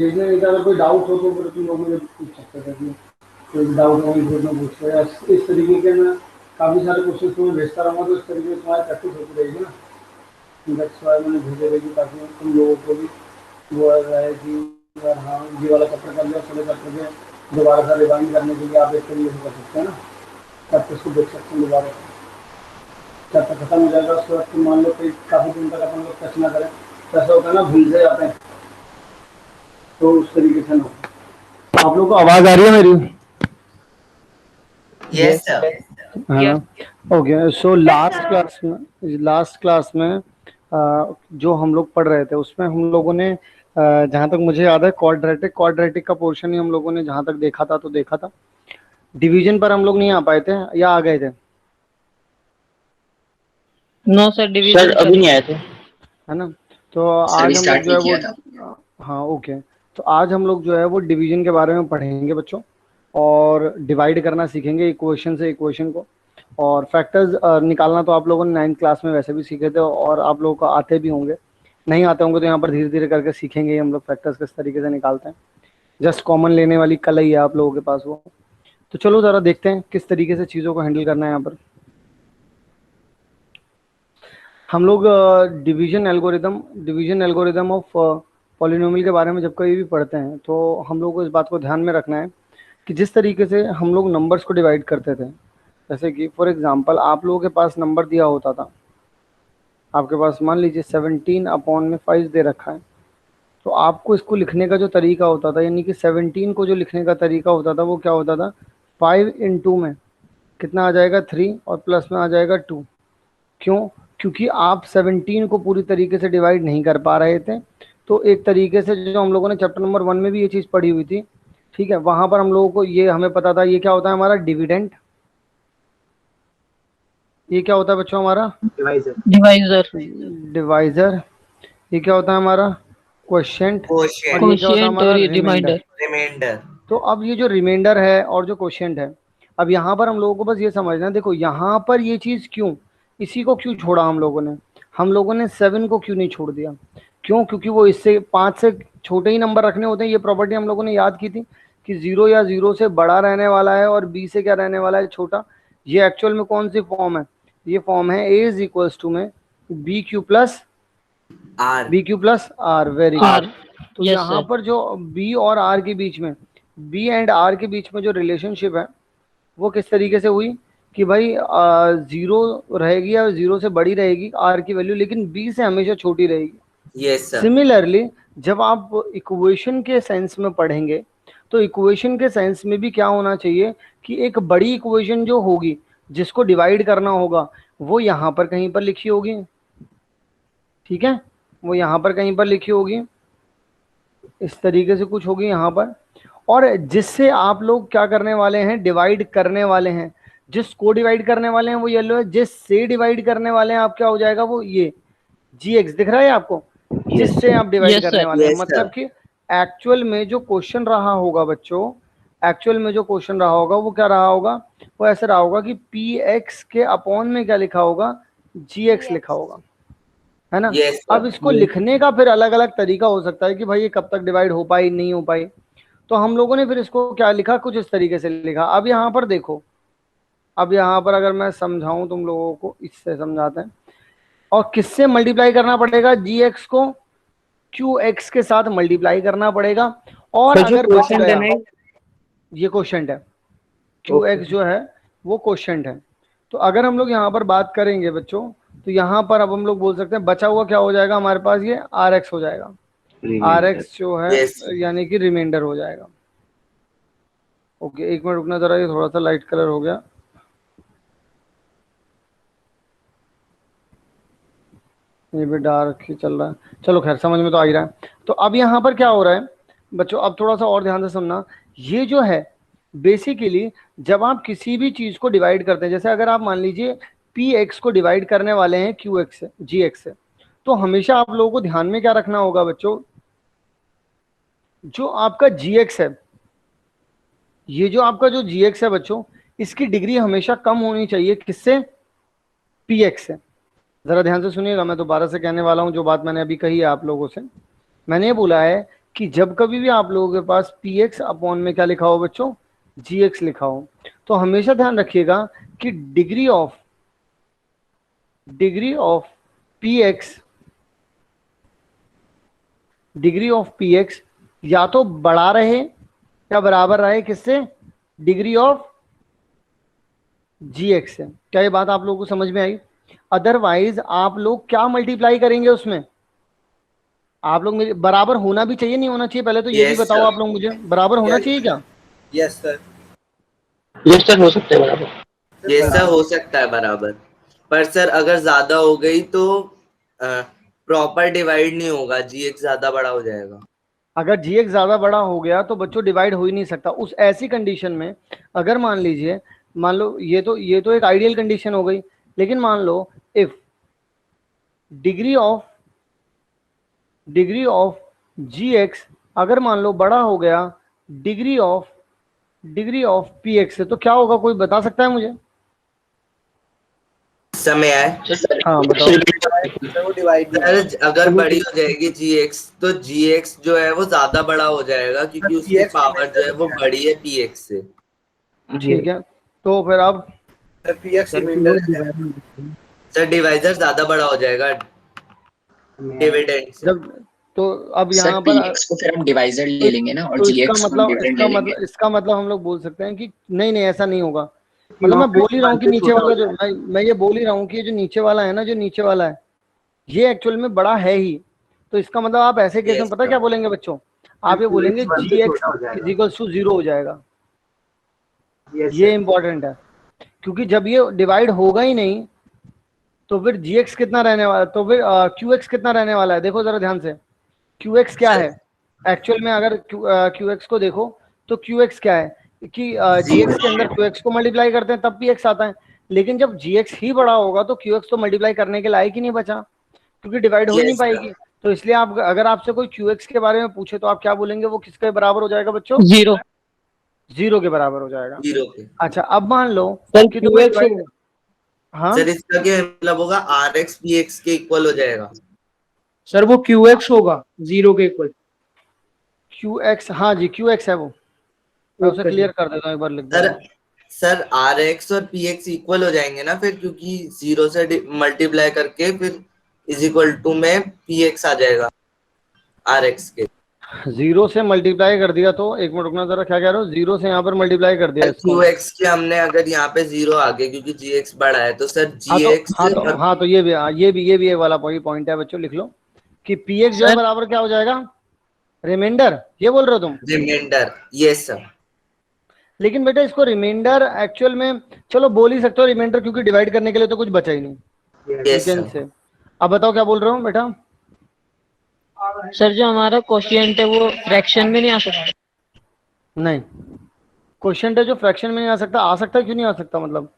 भेजने नहीं था। अगर कोई डाउट हो तो फिर तुम लोग मुझे पूछ सकते थे कि कोई डाउट हो ग्रुप में पूछ रहे, इस तरीके के मैं काफ़ी सारे क्वेश्चन तुम्हें भेजता रहूँगा, तो इस तरीके से तुम्हारी प्रैक्टिस होती रहेगी ना। दैट्स वाई मैंने भेजे रहेगी, ताकि तुम लोगों को भी वो रहे कि यार हाँ, ये वाला चैप्टर कर लिया, चलो चैप्टर के दोबारा से रिवाइंड करने के लिए आप एक तरीके से कर सकते हैं ना, प्रैक्टिस को देख सकते हैं दोबारा से। चैप्टर खत्म हो जाएगा, उसके बाद तुम मान लो कि काफ़ी दिन तक अपन लोग टच ना करें, तो ऐसा होता है ना, भूल से जाते हैं, तो उस तरीके से ना। आप लोग को आवाज़ आ रही है मेरी? Yes, Yes, sir. है ना? ओके, सो लास्ट क्लास में जो हम लोग पढ़ रहे थे उसमें हम लोगों ने जहाँ तक मुझे याद है क्वाड्रेटिक का पोर्शन ही हम लोगों ने जहाँ तक देखा था। डिवीजन पर हम लोग नहीं आ पाए थे या आ गए थे? नो सर, सर डिवीजन अभी पर नहीं आए थे। है ना? तो सर आज अभी हम लोग स्टार्ट जो है नहीं वो, किया था। हाँ ओके, तो आज हम लोग जो है वो डिवीजन के बारे में पढ़ेंगे बच्चों, और डिवाइड करना सीखेंगे इक्वेशन से इक्वेशन को। और फैक्टर्स निकालना तो आप लोगों ने 9th क्लास में वैसे भी सीखे थे, और आप लोगों को आते भी होंगे। नहीं आते होंगे तो यहाँ पर धीरे धीरे करके सीखेंगे हम लोग फैक्टर्स किस तरीके से निकालते हैं। जस्ट कॉमन लेने वाली कल ही है आप लोगों के पास वो। तो चलो ज़रा देखते हैं किस तरीके से चीज़ों को हैंडल करना है यहाँ पर। हम लोग डिवीजन एल्गोरिदम ऑफ पॉलिनोमियल के बारे में जब कभी भी पढ़ते हैं तो हम लोग को इस बात को ध्यान में रखना है कि जिस तरीके से हम लोग नंबर्स को डिवाइड करते थे, जैसे कि फॉर एग्जांपल आप लोगों के पास नंबर दिया होता था, आपके पास मान लीजिए 17/5 दे रखा है, तो आपको इसको लिखने का जो तरीका होता था, यानी कि 17 को जो लिखने का तरीका होता था वो क्या होता था, 5 × में कितना आ जाएगा 3 और प्लस में आ जाएगा 2। क्यों? क्योंकि आप 17 को पूरी तरीके से डिवाइड नहीं कर पा रहे थे। तो एक तरीके से जो हम लोगों ने चैप्टर नंबर 1 में भी ये चीज़ पढ़ी हुई थी, ठीक है, वहां पर हम लोगों को ये हमें पता था ये क्या होता है हमारा डिविडेंड, ये क्या होता है बच्चों हमारा डिवाइजर। डिवाइजर, डिवाइजर, ये क्या होता है हमारा क्वोशिएंट, और ये क्वोशिएंट, क्या होता है कोशिएंट हमारा और ये रिमाइंडर। रिमाइंडर। रिमाइंडर। तो अब ये जो रिमाइंडर है और जो क्वोशिएंट है, अब यहाँ पर हम लोगों को बस ये समझना है, देखो यहाँ पर ये चीज़ क्यों, इसी को क्यों छोड़ा हम लोगों ने 7 को क्यों नहीं छोड़ दिया? क्यों? क्योंकि वो इससे 5 से छोटे ही नंबर रखने होते हैं। ये प्रॉपर्टी हम लोगों ने याद की थी कि 0 या 0 से बड़ा रहने वाला है और b से क्या रहने वाला है, छोटा। ये एक्चुअल में कौन सी फॉर्म है? ये फॉर्म है a इज इक्वल्स टू में R. b/r। Very good. R. तो यस यहाँ सर। पर जो b और r के बीच में, b एंड r के बीच में जो रिलेशनशिप है वो किस तरीके से हुई कि भाई 0 रहेगी या 0 से बड़ी रहेगी r की वैल्यू, लेकिन b से हमेशा छोटी रहेगी। Yes sir. सिमिलरली जब आप इक्वेशन के सेंस में पढ़ेंगे तो इक्वेशन के सेंस में भी क्या होना चाहिए कि एक बड़ी इक्वेशन जो होगी जिसको डिवाइड करना होगा वो यहाँ पर कहीं पर लिखी होगी, ठीक है, वो यहाँ पर कहीं पर लिखी होगी, इस तरीके से कुछ होगी यहाँ पर। और जिससे आप लोग क्या करने वाले हैं, डिवाइड करने वाले हैं, जिसको डिवाइड करने वाले हैं वो येलो है, जिससे डिवाइड करने वाले हैं आप क्या हो जाएगा वो ये gx दिख रहा है आपको, यस। जिससे आप डिवाइड यस करने सर। वाले हैं। यस मतलब सर। कि एक्चुअल में जो क्वेश्चन रहा होगा बच्चों, एक्चुअल में जो क्वेश्चन रहा होगा वो क्या रहा होगा, वो ऐसे रहा होगा कि px के अपॉन में क्या लिखा होगा, gx लिखा होगा, है ना? यस अब सर। इसको लिखने का फिर अलग अलग तरीका हो सकता है कि भाई ये कब तक डिवाइड हो पाई नहीं हो पाई। तो हम लोगों ने फिर इसको क्या लिखा, कुछ इस तरीके से लिखा। अब यहाँ पर देखो, अब यहाँ पर अगर मैं समझाऊं तुम लोगों को, इससे समझाते हैं। और किससे मल्टीप्लाई करना पड़ेगा, जी एक्स को क्यू एक्स के साथ मल्टीप्लाई करना पड़ेगा। और सर जो अगर बच क्वेश्चन है गया, ना, ये क्वेश्चन है, क्यू ओके। एक्स जो है वो क्वेश्चन है। तो अगर हम लोग यहाँ पर बात करेंगे बच्चों, तो यहाँ पर अब हम लोग बोल सकते हैं बचा हुआ क्या हो जाएगा हमारे पास, ये आर एक्स हो जाएगा, आर रिमाइंडर। एक्स जो है यस। यानी कि रिमाइंडर हो जाएगा। ओके, एक मिनट रुकना जरा, ये थोड़ा सा लाइट कलर हो गया, ये भी डार्क ही चल रहा है। चलो खैर, समझ में तो आ ही रहा है। तो अब यहाँ पर क्या हो रहा है बच्चों, अब थोड़ा सा और ध्यान से सुनना। ये जो है बेसिकली जब आप किसी भी चीज को डिवाइड करते हैं, जैसे अगर आप मान लीजिए पी एक्स को डिवाइड करने वाले हैं क्यू एक्स से, जी एक्स से, तो हमेशा आप लोगों को ध्यान में क्या रखना होगा बच्चों, जो आपका जी एक्स है, ये जो आपका जो जी एक्स है बच्चों, इसकी डिग्री हमेशा कम होनी चाहिए किससे, पी एक्स से। जरा ध्यान से सुनिएगा, मैं दोबारा से कहने वाला हूं जो बात मैंने अभी कही है आप लोगों से। मैंने ये बोला है कि जब कभी भी आप लोगों के पास पी एक्स अपॉन में क्या लिखा हो बच्चों, जी एक्स लिखा हो, तो हमेशा ध्यान रखिएगा कि degree of P x, degree of P x या तो बड़ा रहे या बराबर रहे किससे, डिग्री ऑफ जी एक्स से। क्या ये बात आप लोगों को समझ में आई? अदरवाइज आप लोग क्या मल्टीप्लाई करेंगे उसमें, आप लोग मेरे बराबर होना भी चाहिए नहीं होना चाहिए, पहले तो ये भी यस बताओ सर। आप लोग मुझे, बराबर होना यस चाहिए क्या? Yes sir. यस सर, हो सकता है बराबर। ये सर हो सकता है बराबर, पर सर अगर ज्यादा हो गई तो प्रॉपर डिवाइड नहीं होगा, जी एक ज्यादा बड़ा हो जाएगा। अगर जी एक्स ज्यादा बड़ा हो गया तो बच्चों डिवाइड हो ही नहीं सकता। उस ऐसी कंडीशन में अगर मान लीजिए, मान लो ये तो एक आइडियल कंडीशन हो गई, लेकिन मान लो if degree of G X अगर मान लो बड़ा हो गया डिग्री ऑफ पी एक्स से, तो क्या होगा, कोई बता सकता है मुझे? समय आए। हाँ बताओ। सर वो डिवाइड सर अगर बड़ी हो जाएगी जी एक्स, तो जी एक्स जो है वो ज्यादा बड़ा हो जाएगा, क्योंकि उसकी पावर जो है वो बड़ी है पी एक्स से। ठीक है, तो फिर अब पी एक्स सर डिवाइजर ज्यादा बड़ा हो जाएगा डिविडेंड से। जब, तो अब सर यहाँ पी पर एक्स को फिर हम डिवाइजर तो, ले लेंगे ना, और तो जी इसका एक्स को हम मतलब डिविडेंड इसका ले लेंगे। मतलब इसका मतलब हम लोग बोल सकते हैं कि नहीं नहीं ऐसा नहीं होगा। मतलब मैं बोल ही रहा हूँ कि नीचे वाला जो मैं ये बोल ही रहा हूँ कि जो नीचे वाला है ना, जो नीचे वाला है ये एक्चुअल में बड़ा है ही। तो इसका मतलब आप ऐसे केस में यस पता क्या बोलेंगे बच्चों, आप ये बोलेंगे G X is equal to zero हो जाएगा। ये इंपॉर्टेंट है, क्योंकि जब ये डिवाइड होगा ही नहीं तो फिर जी एक्स कितना रहने वाला, तो फिर क्यू एक्स कितना रहने वाला है, देखो जरा ध्यान से। क्यू एक्स क्या है एक्चुअल में, अगर क्यू एक्स को देखो तो क्यू एक्स क्या है कि जी एक्स के अंदर क्यू एक्स को मल्टीप्लाई करते हैं तब पी एक्स आता है। लेकिन जब जी एक्स ही बड़ा होगा तो क्यू एक्स तो मल्टीप्लाई करने के लायक ही नहीं बचा, क्योंकि डिवाइड हो ही नहीं यस पाएगी। तो इसलिए आप अगर आपसे कोई क्यू एक्स के बारे में पूछे तो आप क्या बोलेंगे, वो किसके बराबर हो जाएगा बच्चों, जीरो। जीरो के बराबर हो जाएगा। जीरो के। अच्छा अब मान लो सर कि क्यू तुम्हें एक्स डिवाइड, हाँ सर इसका क्या मतलब होगा, आर एक्स पी एक्स के इक्वल हो जाएगा। सर वो क्यू एक्स होगा जीरो के इक्वल। क्यू एक्स, हाँ जी क्यू एक्स है वो, मैं उसे ओके क्लियर कर देता हूँ, एक बार लिख सर देता हूँ। सर आर एक्स और पी एक्स इक्वल हो जाएंगे ना फिर, क्योंकि जीरो से मल्टीप्लाई करके फिर इज इक्वल टू में पी एक्स आ जाएगा आर एक्स के। जीरो से मल्टीप्लाई कर दिया तो, एक मिनट रुकना जरा, क्या कह रहे हो, जीरो से यहाँ पर मल्टीप्लाई कर दिया इसको। क्यू एक्स के हमने अगर यहाँ पे जीरो आ गया क्योंकि जी एक्स बड़ा है, तो सर हाँ जी तो एक्स हाँ तो हाँ तो ये भी एक वाला पॉइंट है बच्चों, लिख लो कि पी एक्स जो है सर बराबर क्या हो जाएगा, रिमाइंडर, ये बोल रहे हो तुम। रिमाइंडर। Yes sir. लेकिन बेटा इसको रिमाइंडर एक्चुअल में, चलो बोल ही सकते हो रिमाइंडर, क्योंकि डिवाइड करने के लिए तो कुछ बचा ही नहीं, यू यस कैन सर। से। अब बताओ क्या बोल रहे हो बेटा। सर जो हमारा क्वोशिएंट है वो फ्रैक्शन में नहीं आ सकता। नहीं, क्वेश्चन है जो फ्रैक्शन में नहीं आ सकता है, क्यों नहीं आ सकता मतलब,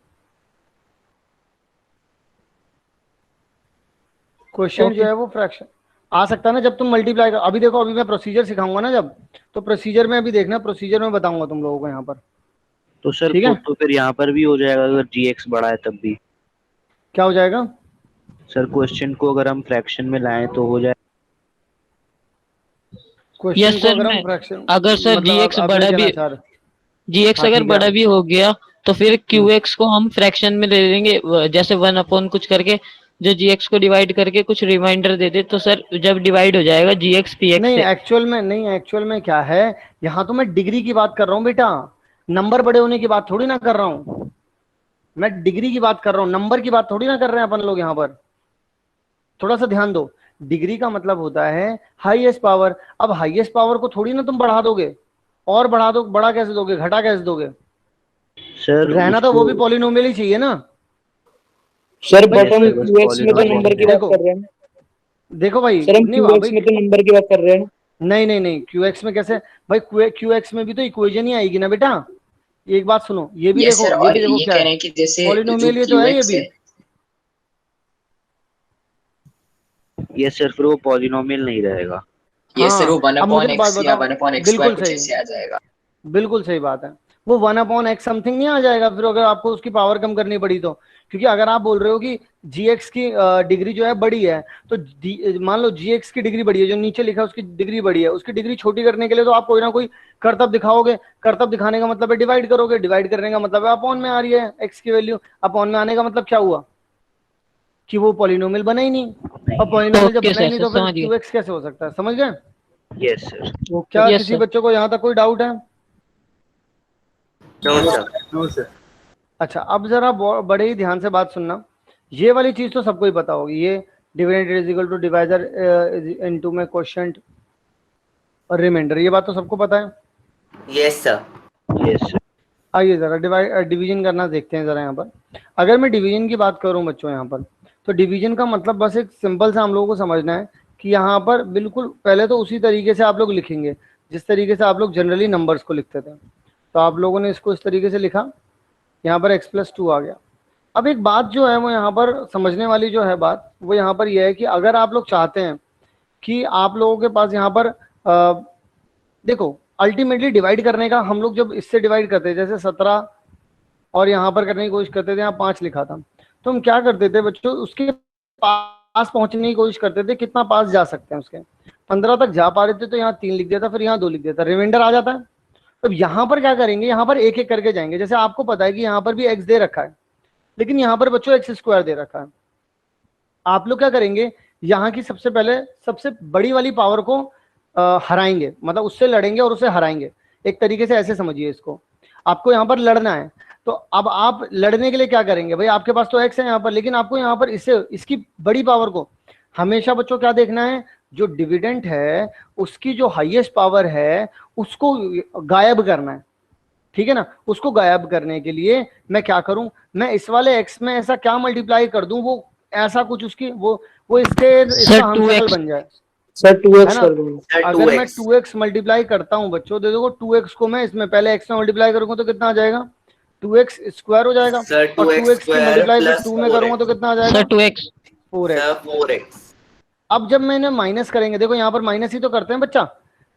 क्वेश्चन जो ओके। है वो फ्रैक्शन आ सकता है ना जब तुम मल्टीप्लाई कर, अभी देखो अभी मैं प्रोसीजर सिखाऊंगा ना जब, तो प्रोसीजर में अभी देखना, प्रोसीजर में बताऊंगा तुम लोगों को यहाँ पर। तो सर ठीक है, तो फिर यहाँ पर भी हो जाएगा अगर जी एक्स बड़ा है तब भी। क्या हो जाएगा, सर क्वेश्चन को अगर हम फ्रैक्शन में लाएं तो हो जाए। क्वेश्चन यस को सर, अगर हम मैं फ्रैक्शन, अगर सर मतलब जी आप एक्स आप ये बड़ा भी, कहना चाह रहे, जी एक्स हाँ अगर ठीक है। बड़ा भी हो गया तो फिर क्यू एक्स को हम फ्रैक्शन में ले लेंगे, जैसे वन अपॉन कुछ करके, जो जी एक्स को डिवाइड करके कुछ रिमाइंडर दे दे, तो सर जब डिवाइड हो जाएगा जी एक्स पी एक्स नहीं से। एक्चुअल में क्या है, यहाँ तो मैं डिग्री की बात कर रहा हूँ बेटा, नंबर बड़े होने की बात थोड़ी ना कर रहा हूँ, मैं डिग्री की बात कर रहा हूँ, नंबर की बात थोड़ी ना कर रहे हैं अपन लोग यहाँ पर। थोड़ा सा ध्यान दो, डिग्री का मतलब होता है हाईएस्ट पावर। अब हाईएस्ट पावर को थोड़ी ना तुम बढ़ा दोगे, और बढ़ा दो, बड़ा कैसे दोगे, घटा कैसे दोगे, सर रहना तो वो उसको भी पॉलिनोमियल ही चाहिए ना। सर भाई बट यस हम सर बस क्यू एक्स में तो पॉलिनोमियल नंबर ही की बात रहेगा। देखो कर रहे हैं। देखो भाई, सर हम नहीं क्यू भाई, एक्स में तो नंबर की बात कर रहे हैं। नहीं नहीं नहीं, क्यू एक्स में कैसे, भाई क्यू एक्स में भी तो इक्वेशन ही आएगी ना बेटा। एक बात सुनो, ये भी यस देखो, सर, ये और भी देखो ये क्या कह है, रहे हैं कि जैसे जो पॉलिनोमियल ये तो क्यू है ये एक्स भी। है। यस सर फिर वो पॉलिनोमियल नहीं रहेगा। यस सर, वो हाँ वन अब मुझे अपॉन एक बात एक्स या बताओ, वन अपॉन एक्स स्क्वायर बिल्कुल कुछ सही, ऐसे आ जाएगा। बिल्कुल सही बात है, वो वन अपॉन एक्स समथिंग नहीं आ जाएगा फिर, अगर आपको उसकी पावर कम करनी पड़ी तो, क्योंकि अगर आप बोल रहे हो कि gx की डिग्री जो है बड़ी है, तो मान लो gx की डिग्री बड़ी है, जो नीचे लिखा है उसकी डिग्री बड़ी है, उसकी डिग्री छोटी करने के लिए तो आप कोई ना कोई करतब दिखाओगे। करतब दिखाने का मतलब है डिवाइड करोगे, डिवाइड करने का मतलब है अपॉन में आ रही है x की वैल्यू। अपॉन में आने का मतलब क्या हुआ कि वो पॉलिनोमियल बना ही नहीं, और पॉलिनोमियल जब ओके बना ही सर, नहीं सर तो फिर समझ गए। qx कैसे हो सकता है, समझ गए? Yes sir. क्या यस किसी सर। बच्चों को यहाँ तक कोई डाउट है? No sir. No sir. अच्छा, अब जरा बड़े ही ध्यान से बात सुनना। ये वाली चीज तो सबको ही पता होगी, ये dividend is equal to divisor into में क्वोशिएंट और रिमाइंडर, ये बात तो सबको पता है। Yes sir. Yes sir. आइए जरा डिवीजन करना देखते हैं जरा यहाँ पर। अगर मैं डिवीजन की बात करूँ बच्चों यहाँ पर, तो डिवीजन का मतलब बस एक सिंपल सा हम लोगों को समझना है कि यहाँ पर बिल्कुल पहले तो उसी तरीके से आप लोग लिखेंगे जिस तरीके से आप लोग जनरली नंबर्स को लिखते थे। तो आप लोगों ने इसको इस तरीके से लिखा, यहाँ पर x+2 आ गया। अब एक बात जो है वो यहाँ पर समझने वाली जो है बात, वो यहाँ पर यह है कि अगर आप लोग चाहते हैं कि आप लोगों के पास यहाँ पर देखो अल्टीमेटली डिवाइड करने का, हम लोग जब इससे डिवाइड करते हैं जैसे 17 और यहाँ पर करने की कोशिश करते थे, यहाँ 5 लिखा था, तो हम क्या करते थे बच्चों, उसके पास पहुंचने की कोशिश करते थे, कितना पास जा सकते हैं उसके, 15 तक जा पा रहे थे तो यहाँ 3 लिख देता, फिर यहाँ 2 लिख देता, रिमाइंडर आ जाता है। अब यहाँ पर क्या करेंगे, यहाँ पर एक एक करके जाएंगे। जैसे आपको पता है कि यहाँ पर भी x दे रखा है, लेकिन यहाँ पर बच्चों x² दे रखा है। आप लोग क्या करेंगे, यहाँ की सबसे पहले सबसे बड़ी वाली पावर को हराएंगे, मतलब उससे लड़ेंगे और उसे हराएंगे। एक तरीके से ऐसे समझिए इसको, आपको यहाँ पर लड़ना है, तो अब आप लड़ने के लिए क्या करेंगे भाई, आपके पास तो x है यहाँ पर, लेकिन आपको यहाँ पर इससे इसकी बड़ी पावर को हमेशा बच्चों क्या देखना है, जो डिविडेंड है उसकी जो हाईएस्ट पावर है उसको गायब करना है, ठीक है ना। उसको गायब करने के लिए मैं क्या करूं, मैं इस वाले x में ऐसा क्या मल्टीप्लाई कर दूं, वो ऐसा कुछ उसकी वो इसका हमशक्ल 2x बन जाए, सर 2x है ना। कर दूंगा। सर अगर मैं 2x। 2x मल्टीप्लाई करता हूं बच्चों, दे देखो 2x को मैं इसमें पहले x में मल्टीप्लाई करूंगा तो कितना आ जाएगा, 2x² हो जाएगा, सर और 2x 2x की स्क्वायर मल्टीप्लाई फिर प्लस 2 में करूंगा तो 4x। कितना आ जाएगा, sir 2x। 4x। Sir 4x। अब जब मैंने माइनस करेंगे, देखो यहाँ पर माइनस ही तो करते हैं बच्चा,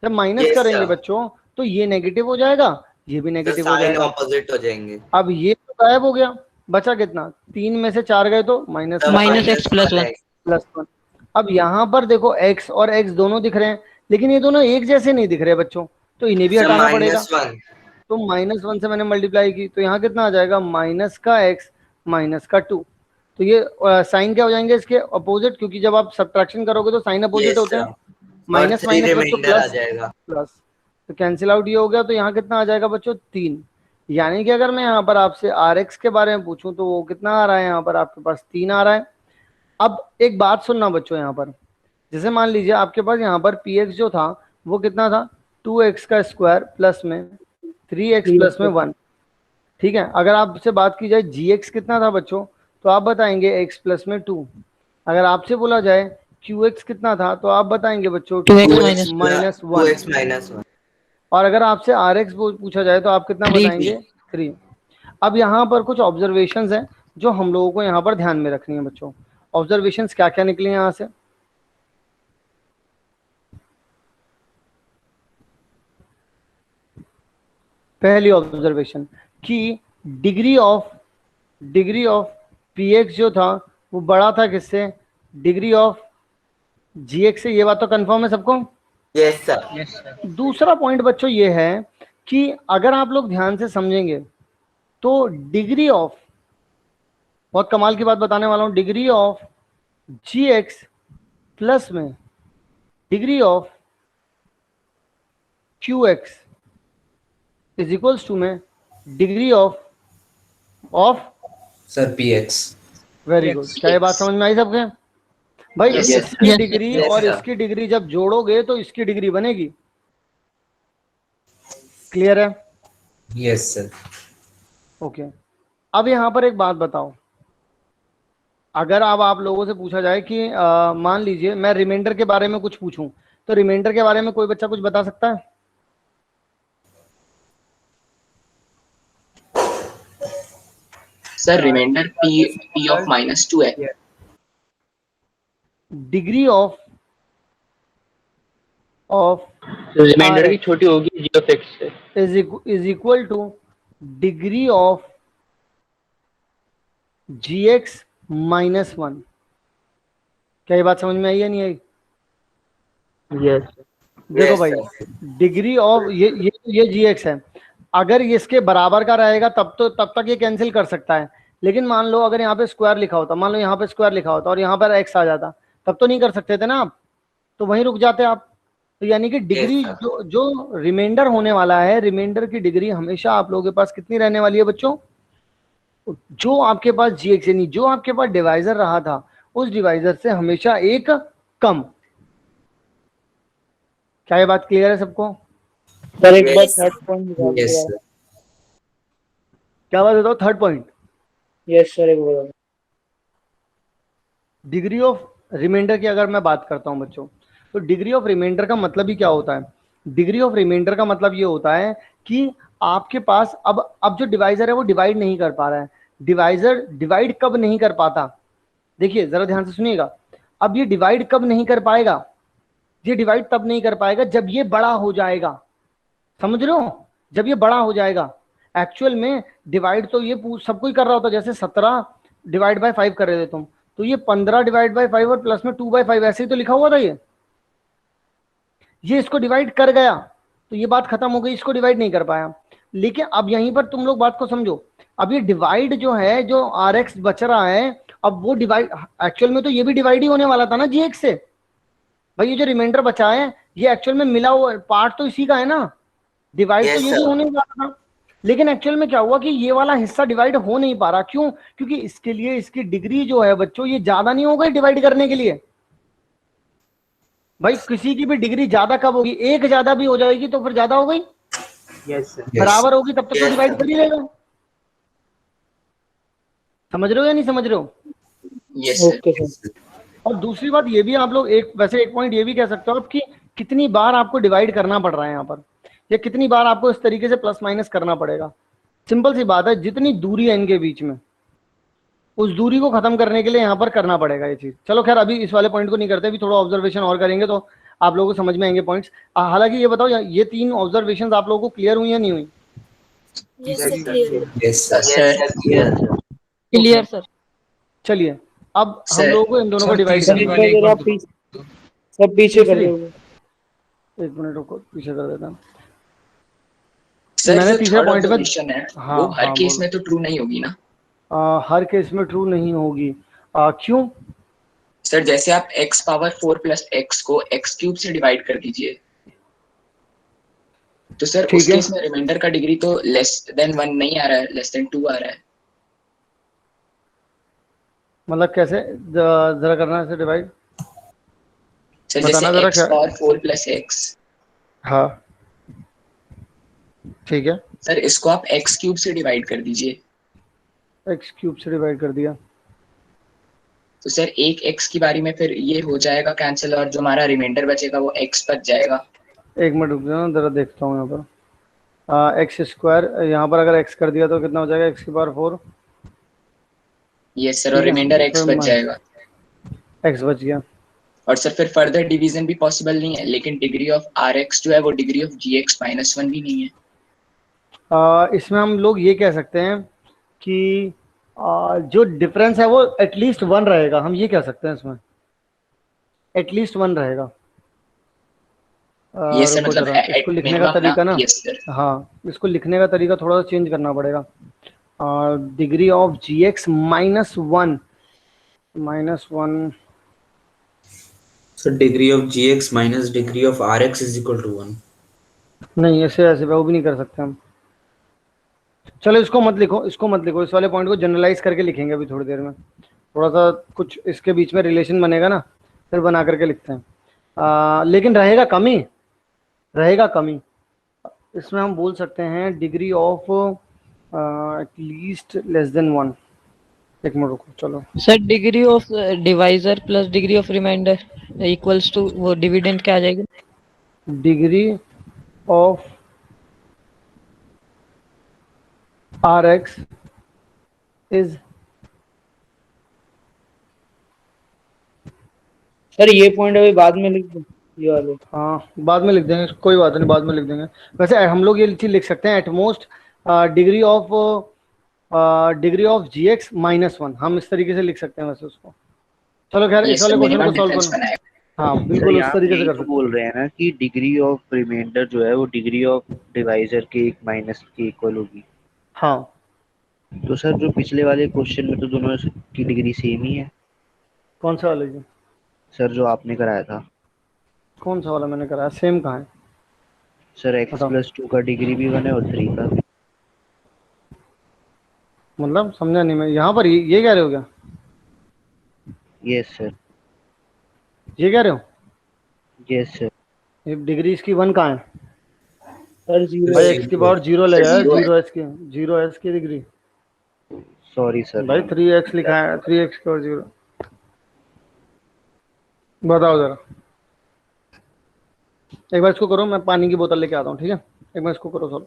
जब माइनस यस करेंगे सर। बच्चों तो ये नेगेटिव हो जाएगा, ये भी सर नेगेटिव हो साइन जाएगा। ऑपोजिट हो जाएंगे। अब ये तो गायब हो गया, बचा कितना, 3 में से 4 गए तो -1 sir minus x plus 1। -1x। अब यहाँ पर देखो x और x दोनों दिख रहे हैं, लेकिन ये दोनों एक जैसे नहीं दिख रहे बच्चों, तो इन्हें भी सर हटाना पड़ेगा। -1। तो -1 से मैंने मल्टीप्लाई की तो यहाँ कितना आ जाएगा, -x -2। तो ये साइन क्या हो जाएंगे इसके अपोजिट, क्योंकि जब आप सब्ट्रैक्शन करोगे तो साइन अपोजिट यस होते सर। हैं, और माइनस 3 माइनस बच्चों रिमाइंडर आ प्लस जाएगा। प्लस, तो कैंसिल आउट ये हो गया, तो यहाँ कितना आ जाएगा बच्चों 3। यानी कि अगर मैं यहाँ पर आपसे Rx के बारे में पूछूं तो वो कितना आ रहा है, यहाँ पर आपके पास 3 आ रहा है। अब एक बात सुनना बच्चों, यहाँ पर जैसे मान लीजिए आपके पास यहाँ पर px जो था वो कितना था, 2x² प्लस में 3x प्लस में 1, ठीक है। अगर आपसे बात की जाए gx कितना था बच्चों, तो आप बताएंगे x प्लस में 2। अगर आपसे बोला जाए qx कितना था, तो आप बताएंगे बच्चों 2x 2x minus 1। 2x -1। और अगर आपसे Rx पूछा जाए तो आप कितना 3। बताएंगे, 3। अब यहाँ पर कुछ ऑब्जर्वेशंस हैं जो हम लोगों को यहाँ पर ध्यान में रखनी है बच्चों। ऑब्जर्वेशंस क्या क्या निकले यहाँ से, पहली ऑब्जर्वेशन कि डिग्री ऑफ px जो था वो बड़ा था किससे, डिग्री ऑफ gx से, ये बात तो कंफर्म है सबको। Yes sir. दूसरा पॉइंट बच्चों ये है कि अगर आप लोग ध्यान से समझेंगे तो डिग्री ऑफ, बहुत कमाल की बात बताने वाला हूं, डिग्री ऑफ gx प्लस में degree of qx is equals to में degree of sir px। Very good. क्या ये बात समझ में आई सबके भाई, Yes, sir. इसकी Yes, डिग्री yes, और sir. इसकी डिग्री जब जोड़ोगे तो इसकी डिग्री बनेगी, क्लियर है? Yes sir. ओके। अब यहाँ पर एक बात बताओ, अगर अब आप लोगों से पूछा जाए कि मान लीजिए मैं रिमाइंडर के बारे में कुछ पूछूं, तो रिमाइंडर के बारे में कोई बच्चा कुछ बता सकता है? सर रिमाइंडर p ऑफ -2 है। डिग्री ऑफ रिमाइंडर भी छोटी होगी जी ऑफ एक्स से। Is equal two degree of GX -1। क्या ये बात समझ में आई या नहीं आई? यस देखो यस भाई, सर। डिग्री ऑफ ये GX है। अगर ये इसके बराबर का रहेगा तब तक ये कैंसिल कर सकता है। लेकिन मान लो अगर यहाँ पे स्क्वायर लिखा होता, मान लो यहाँ पे स्क्वायर लिखा होता और यहाँ पर x आ जाता, तब तो नहीं कर सकते थे ना आप, तो वहीं रुक जाते आप। तो यानी कि यस डिग्री सर। जो जो रिमाइंडर होने वाला है, रिमाइंडर की डिग्री हमेशा आप लोगों के पास कितनी रहने वाली है बच्चों? जो आपके पास GX यानी जो आपके पास डिवाइजर रहा था, उस डिवाइजर से हमेशा एक कम। क्या ये बात क्लियर है सबको? सर एक बार यस थर्ड पॉइंट बता Yes, दो। sir. क्या बात बताओ? थर्ड पॉइंट, यस सर, एक बार। डिग्री ऑफ रिमाइंडर की अगर मैं बात करता हूं बच्चों, तो डिग्री ऑफ रिमाइंडर का मतलब ही क्या होता है? डिग्री ऑफ रिमाइंडर का मतलब ये होता है कि आपके पास अब जो डिवाइजर है वो डिवाइड नहीं कर पा रहा है। डिवाइजर डिवाइड कब नहीं कर पाता? देखिए जरा ध्यान से सुनिएगा। अब ये डिवाइड कब नहीं कर पाएगा? ये डिवाइड तब नहीं कर पाएगा जब ये बड़ा हो जाएगा। समझ रहे हो? जब ये बड़ा हो जाएगा। एक्चुअल में डिवाइड तो ये सब कोई कर रहा होता, जैसे 17 डिवाइड बाय 5 कर रहे थे तुम, तो ये 15 डिवाइड बाय 5 और प्लस में 2/5 ऐसे ही तो लिखा हुआ था। ये इसको डिवाइड कर गया तो ये बात खत्म हो गई, इसको डिवाइड नहीं कर पाया। लेकिन अब यहीं पर तुम लोग बात को समझो। अब ये डिवाइड जो है, जो RX बच रहा है, अब वो डिवाइड एक्चुअल में तो ये भी डिवाइड ही होने वाला था ना GX से। भाई ये जो रिमाइंडर बचा है, ये एक्चुअल में मिला हुआ पार्ट तो इसी का है ना, डिवाइड तो यस ये भी सर। होने वाला था। लेकिन एक्चुअल में क्या हुआ कि ये वाला हिस्सा डिवाइड हो नहीं पा रहा। क्यों? क्योंकि इसके लिए इसकी डिग्री जो है बच्चों, ये ज्यादा नहीं हो गई डिवाइड करने के लिए। भाई किसी की भी डिग्री ज्यादा कब होगी? एक ज्यादा भी हो जाएगी तो फिर ज्यादा हो गई, यस सर। Yes. बराबर होगी तब तक तो Yes, डिवाइड sir. कर ही लेगा। समझ रहे हो या नहीं समझ रहे हो? Yes, sir. Okay Yes, sir. sir. और दूसरी बात ये भी आप लोग वैसे एक पॉइंट ये भी कह सकते हो आप कि कितनी बार आपको डिवाइड करना पड़ रहा है यहाँ पर, या कितनी बार आपको इस तरीके से प्लस माइनस करना पड़ेगा। सिंपल सी बात है, जितनी दूरी है इनके बीच में, उस दूरी को खत्म करने के लिए यहाँ पर करना पड़ेगा ये चीज। चलो खैर अभी इस वाले पॉइंट को नहीं करते, अभी थोड़ा ऑब्जर्वेशन और करेंगे तो आप लोगों को समझ में आएंगे पॉइंट्स। हालांकि ये बताओ, ये 3 ऑब्जर्वेशन आप लोगों को क्लियर हुई या नहीं हुई? Yes, sir, clear. Yes, sir. Sir, clear sir. चलिए अब हम Sir. लोगों को इन दोनों को सर, डिवाइड सर तीसरी एक करना बार है। जरा पीछे, सब पीछे कर तीसरी? दो। एक मिनट रुको, पीछे कर देता हूँ। sir, मैंने जो तीसरे third पॉइंट में observation है, हाँ वो हर हाँ केस बोलो। में तो ट्रू नहीं होगी ना। हर केस में ट्रू नहीं होगी। क्यों? सर जैसे आप x पावर 4 प्लस x को x क्यूब से डिवाइड कर दीजिए, तो सर उस ठीक है, केस में रिमाइंडर का डिग्री तो लेस देन 1 नहीं आ रहा है, लेस देन 2 आ रहा है। मतलब कैसे जरा करना है डिवाइड, सर जैसे बताना जरा x क्या। पावर 4 प्लस x, हाँ ठीक है, सर इसको आप x क्यूब से डिवाइड कर दीजिए, एक्स क्यूब से डिवाइड कर दिया। तो सर एक x की बारी में फिर ये हो जाएगा कैंसिल, और जो हमारा रिमाइंडर बचेगा वो x बच जाएगा। एक मिनट रुक जाओ जरा देखता हूँ यहाँ पर। एक्स स्क्वायर, यहाँ पर अगर एक्स कर दिया तो कितना हो जाएगा? x की पावर 4। यस सर, और ठीक है, रिमाइंडर x बच फिर जाएगा। एक्स बच गया। और सर फिर फर्दर डिवीजन भी पॉसिबल नहीं है, लेकिन डिग्री ऑफ Rx जो है वो डिग्री ऑफ Gx -1 भी नहीं है। इसमें हम लोग ये कह सकते हैं कि जो डिफरेंस है वो एटलीस्ट 1 रहेगा, हम ये कह सकते हैं इसमें एटलीस्ट 1 रहेगा। ये सर रुको मतलब जरा इसको एट लिखने का मिनिमम तरीका ना, यस सर। हाँ इसको लिखने का तरीका थोड़ा सा चेंज करना पड़ेगा। Degree of GX -1 -1। So degree of GX minus degree of RX is equal to 1. नहीं ऐसे ऐसे वो भी नहीं कर सकते हम। चलो इसको मत लिखो, इसको मत लिखो, इस वाले पॉइंट को जनरलाइज करके लिखेंगे अभी थोड़ी देर में। थोड़ा सा कुछ इसके बीच में रिलेशन बनेगा ना, फिर बना करके लिखते हैं। लेकिन रहेगा कमी, रहेगा कमी। इसमें हम बोल सकते हैं degree of at least less than 1। एक मिनट रुको, चलो sir degree of divisor plus degree of remainder equals to वो डिविडेंड क्या आ जाएगा? Degree of RX is, sir ये पॉइंट अभी बाद में लिख दो, ये वाले। हाँ बाद में लिख देंगे, कोई बात नहीं, बाद में लिख देंगे। वैसे हम लोग ये चीज लिख सकते हैं at most degree of degree of G X minus one, हम इस तरीके से लिख सकते हैं वैसे उसको। चलो खैर इस यस वाले सर, क्वेश्चन को मिनिमम सॉल्व डिफरेंस करो। बनाए। हाँ सर बिल्कुल उस यहाँ पे तरीके से यही कर तो सकते बोल रहे हैं ना कि डिग्री ऑफ रिमाइंडर जो है वो डिग्री ऑफ डिवाइजर के एक माइनस के इक्वल होगी। हैं। हाँ तो सर जो पिछले वाले क्वेश्चन में तो दोनों की डिग्री सेम ही है। कौन सा वाला जी? सर जो आपने कराया था। कौन सा वाला मैंने कराया? सेम कहाँ है? सर एक्स बताओ। प्लस टू का डिग्री भी वन है और थ्री का भी। मतलब समझा नहीं मैं, यहाँ पर ये कह रहे हो क्या? Yes sir. ये कह रहे हो? Yes sir. ये डिग्री इसकी वन कहाँ है? सर जीरो भाई है। एक्स की पावर जीरो ले सर जाए, जीरो है। जीरो एच की, जीरो एच की डिग्री। सॉरी सर भाई मैंने थ्री एक्स लिखा है, थ्री एक्स की और जीरो। बताओ जरा, एक बार इसको करो, मैं पानी की बोतल लेके आता हूँ, ठीक है? एक बार इसको करो solve.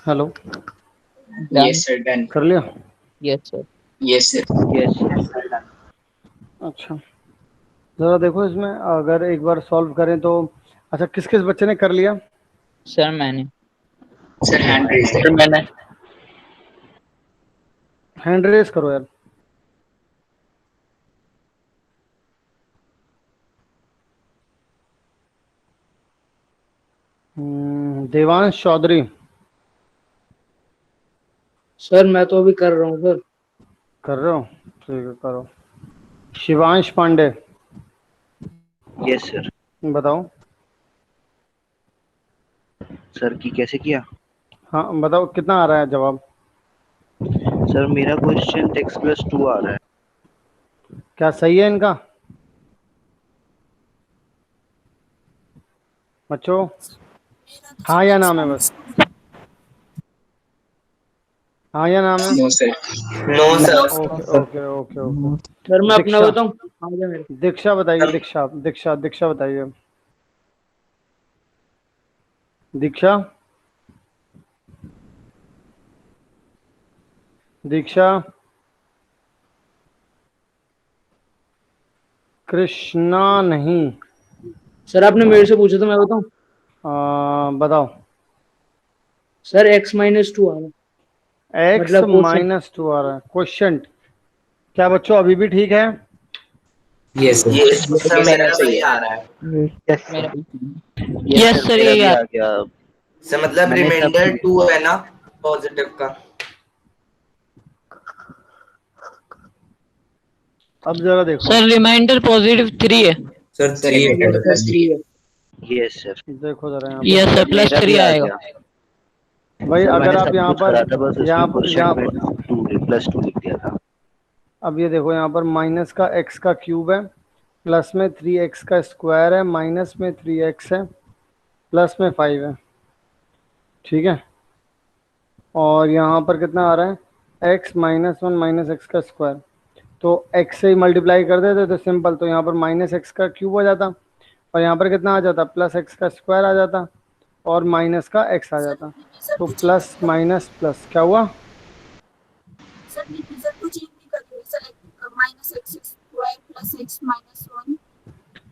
Hello, yes sir, done. कर लिया? Yes sir. Yes sir. Yes sir. अच्छा, जरा देखो इसमें, अगर एक बार सॉल्व करें तो। अच्छा, किस किस बच्चे ने कर लिया? सर मैंने। सर हैंड रेज है। सर मैंने। हैंड रेस करो यार। देवांश चौधरी। सर मैं तो अभी कर रहा हूँ सर। कर रहे हो? ठीक है, करो। Shivansh Pandey, yes sir. बताओ। सर की कैसे किया? हाँ बताओ कितना आ रहा है जवाब? सर मेरा क्वेश्चन एक्स प्लस टू आ रहा है। क्या सही है इनका बच्चों? हाँ या नाम है बस? हाँ या नाम है? No sir. No sir. Okay okay okay okay. Sir मैं अपना दीक्षा, बताऊँ? आ जा मेरे। दीक्षा बताइए, दीक्षा दीक्षा दीक्षा बताइए। दीक्षा, दीक्षा, कृष्णा नहीं। सर आपने मेरे से पूछा था, मैं बताऊँ? बताओ। सर एक्स माइनस टू आ रहा है, एक्स मतलब क्वेश्चन। माइनस टू आ रहा है क्वेश्चन। क्या बच्चों अभी भी ठीक है? Yes sir. ये सर ओके सर, मेरा अब भी सही आ है। रहा है। मेरा। यस यस सर सर मेरा ये भी यार। आ गया। सर मतलब मैंने सब रिमाइंडर टू है ना पॉजिटिव का? अब जरा देखो, सर रिमाइंडर पॉजिटिव 3 है। सर सर थ्री है रिमाइंडर मेरा। प्लस 3 है। Yes sir. देखो जरा यहाँ पर। यस सर सर प्लस मेरा 3 भी आ आएगा। गया। भाई सर अगर मैंने आप सब यहाँ कुछ पर, करा था, बस उसमें क्वेश्चन यहाँ में पर, टू प्लस टू लिख दिया था। अब ये देखो यहाँ पर माइनस का एक्स का क्यूब है, प्लस में थ्री एक्स का स्क्वायर है, माइनस में थ्री एक्स है, प्लस में फाइव है, ठीक है? और यहाँ पर कितना आ रहा है? X minus one minus x का स्क्वायर। तो एक्स से ही मल्टीप्लाई कर देते तो सिंपल, तो यहाँ पर माइनस एक्स का क्यूब हो जाता, और यहाँ पर कितना आ जाता? प्लस एक्स का स्क्वायर आ जाता, और माइनस का एक्स आ जाता। तो प्लस माइनस प्लस क्या हुआ? Plus x minus one.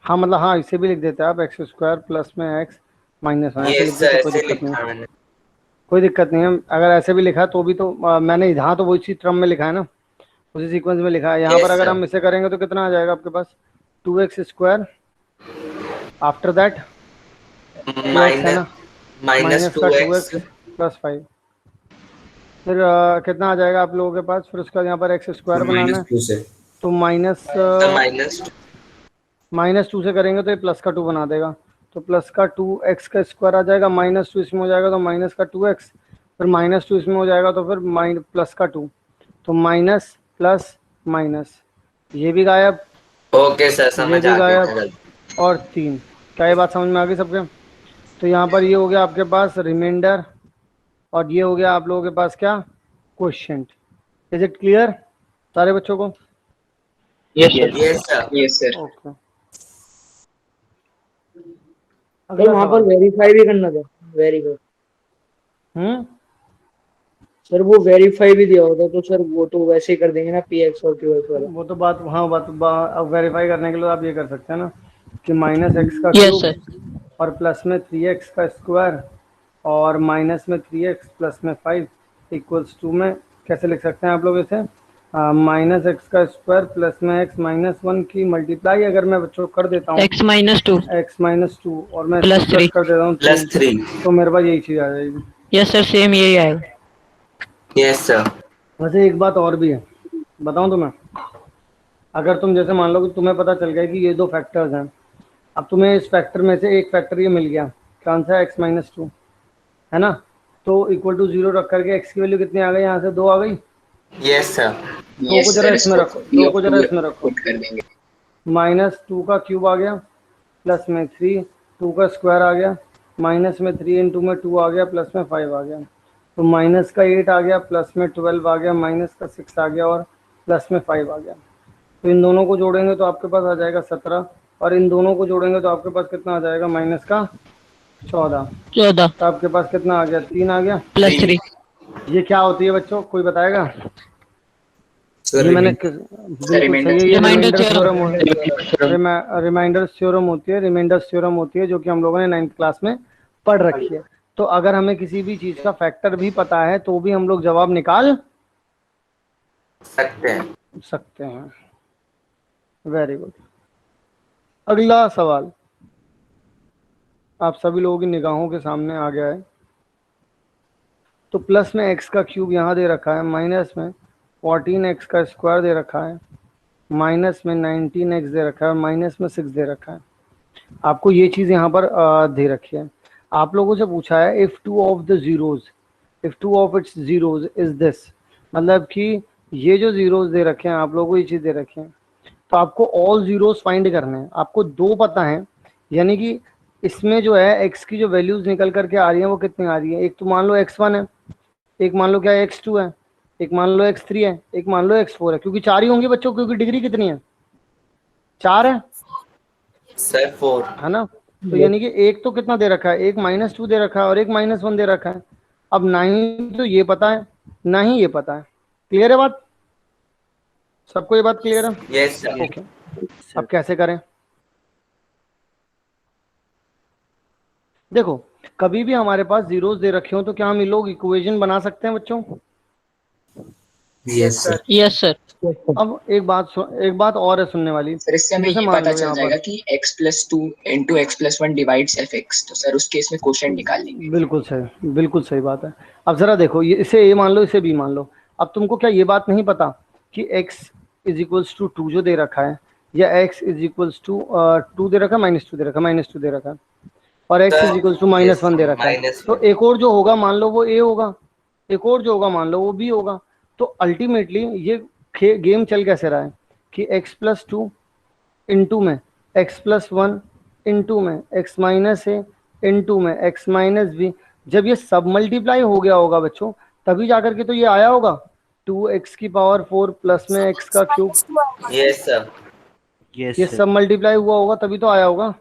हाँ मतलब हाँ, इसे भी लिख देते हैं आप, एक्स स्क्वायर प्लस में एक्स माइनस वन, ऐसे यस लिख दे सर, तो कोई ऐसे दिक्कत नहीं लिखा है। मैंने। कोई दिक्कत नहीं है, अगर ऐसे भी लिखा है तो भी तो मैंने यहाँ तो वो इसी क्रम में लिखा है ना, उसी सीक्वेंस में लिखा है। यहाँ पर यस अगर सर, हम इसे करेंगे तो कितना आ जाएगा आपके पास, 2x², आफ्टर दैट ये x है ना, माइनस माइनस का 2x 2x प्लस 5, फिर कितना आ जाएगा आप लोगों के पास, फिर उसका यहाँ पर x² बनाना है, -2 से तो माइनस माइनस -2 से करेंगे तो ये प्लस का 2 बना देगा, तो प्लस का 2x² आ जाएगा, -2 इसमें हो जाएगा तो माइनस का 2x, फिर -2 इसमें हो जाएगा तो फिर प्लस का 2, तो माइनस प्लस माइनस, ये भी गायब, ओके सर, ये समझ भी आ गया गायब, मेरा। और 3। क्या ये बात समझ में आ गई सबके? तो यहाँ पर ये हो गया आपके पास रिमाइंडर, और ये हो गया आप लोगों के पास क्या, क्वोशिएंट। इज इट क्लियर सारे बच्चों को? Yes sir. Yes sir, yes sir. Okay, तो अगला वहां पर सवाल। वेरीफाई भी करना था, वेरीफाई हम्म, सर, वो वेरीफाई भी दिया होता तो सर वो तो वैसे ही कर देंगे ना, पीएक्स और क्यूएक्स वाला। वो तो बात, हाँ बात अब वेरीफाई करने के लिए आप ये कर सकते हैं ना कि -x का यस क्यूब सर। और प्लस में 3x का स्क्वायर और माइनस में 3x प्लस में 5 इक्वल्स 2 में कैसे लिख सकते हैं आप लोग इसे, -x का स्क्वायर प्लस में x -1 की मल्टीप्लाई अगर मैं बच्चों को कर देता हूँ x -2 x-2 और मैं प्लस इसको प्लस 3। कर देता हूँ प्लस 3, 3। तो मेरे पास यही चीज़ आ जाएगी। यस सर, सेम यही आएगा। यस सर, वैसे एक बात और भी है, बताऊँ तुम्हें, अगर तुम जैसे मान लो कि तुम्हें पता चल गया कि ये दो फैक्टर्स हैं, अब तुम्हें इस फैक्टर में से एक फैक्टर ये मिल गया, कौन सा, x-2 है ना, तो इक्वल टू 0 रख करके x की वैल्यू कितनी आ गई, यहाँ से 2 आ गई, यस सर, 2 को जरा इसमें रखो, 2 को जरा इसमें रखो, पुट कर देंगे। -2 का क्यूब आ गया, प्लस में 3, 2 का स्क्वायर आ गया, माइनस में 3 इंटू में 2 आ गया, प्लस में 5 आ गया, तो माइनस का 8 आ गया, प्लस में 12 आ गया, माइनस का 6 आ गया और प्लस में 5 आ गया। तो इन दोनों को जोड़ेंगे तो आपके पास आ जाएगा 17, और इन दोनों को जोड़ेंगे तो आपके पास कितना आ जाएगा, माइनस का 14। 14 तो आपके पास कितना आ गया, 3 आ गया। प्लस 3। ये क्या होती है बच्चों, कोई बताएगा? सर ये मैंने रिमाइंडर बिल्कुल सही है, ये remainder remainder theorem theorem. Remainder theorem होती है, रिमाइंडर थ्योरम होती है, जो कि हम लोगों ने 9th क्लास में पढ़ रखी है। तो अगर हमें किसी भी चीज का फैक्टर भी पता है तो भी हम लोग जवाब निकाल सकते हैं। Very good. अगला सवाल आप सभी लोगों की निगाहों के सामने आ गया है। तो प्लस में x का क्यूब यहाँ दे रखा है, माइनस में 14x का स्क्वायर दे रखा है, माइनस में 19x दे रखा है, माइनस में 6 दे रखा है। आपको ये चीज़ यहाँ पर दे रखी है। आप लोगों से पूछा है if two of its zeros is this, मतलब कि ये जो जीरोज दे रखे हैं आप लोगों को, ये चीज़ दे रखे हैं, तो आपको ऑल जीरोज फाइंड करने हैं। आपको 2 पता है, यानी कि इसमें जो है x की जो वैल्यूज निकल करके आ रही हैं वो कितनी आ रही है, एक तो मान लो x1 है, एक मान लो क्या x2 है, एक मान लो x3 है, एक मान लो x4 है, क्योंकि 4 ही होंगे बच्चों, क्योंकि डिग्री कितनी है, 4 है सर 4। है ना। तो यानी कि एक तो कितना दे रखा है, एक -2 दे रखा है और एक -1 दे रखा है। अब ना ही तो ये पता है ना ही ये पता है। क्लियर है बात सबको, ये बात क्लियर है? Yes sir. ओके, अब कैसे करें? देखो, कभी भी हमारे पास जीरोस दे रखे हो तो क्या हम इन लोग इक्वेशन बना सकते हैं बच्चों? Yes sir. Yes sir. अब एक बात और है सुनने वाली। सर इससे हमें जैसे ये मान पता लो चल यहाँ जाएगा पर, कि x+2 into x+1 divides fx, तो सर उस केस में क्वोशिएंट निकाल लेंगे। बिल्कुल सही बात है। अब जरा देखो, ये इसे ए मान लो, इसे बी मान लो। अब तुमको क्या ये बात नहीं पता कि x = 2 जो दे रखा है, या x = 2 दे रखा है, -2 दे रखा है, -2 दे रखा है, और x = -1 दे रखा है। तो एक और जो होगा मान लो वो a होगा, एक और जो होगा मान लो वो b होगा। तो अल्टीमेटली ये गेम चल कैसे रहा है कि x+2 इंटू में x+1 इंटू में x -a इंटू में x -b, जब ये सब मल्टीप्लाई हो गया होगा बच्चों, तभी जाकर के तो ये आया होगा 2x⁴ प्लस में x का क्यूब। Yes sir. यस ये सर। सब मल्टीप्लाई हुआ होगा तभी तो आया होगा।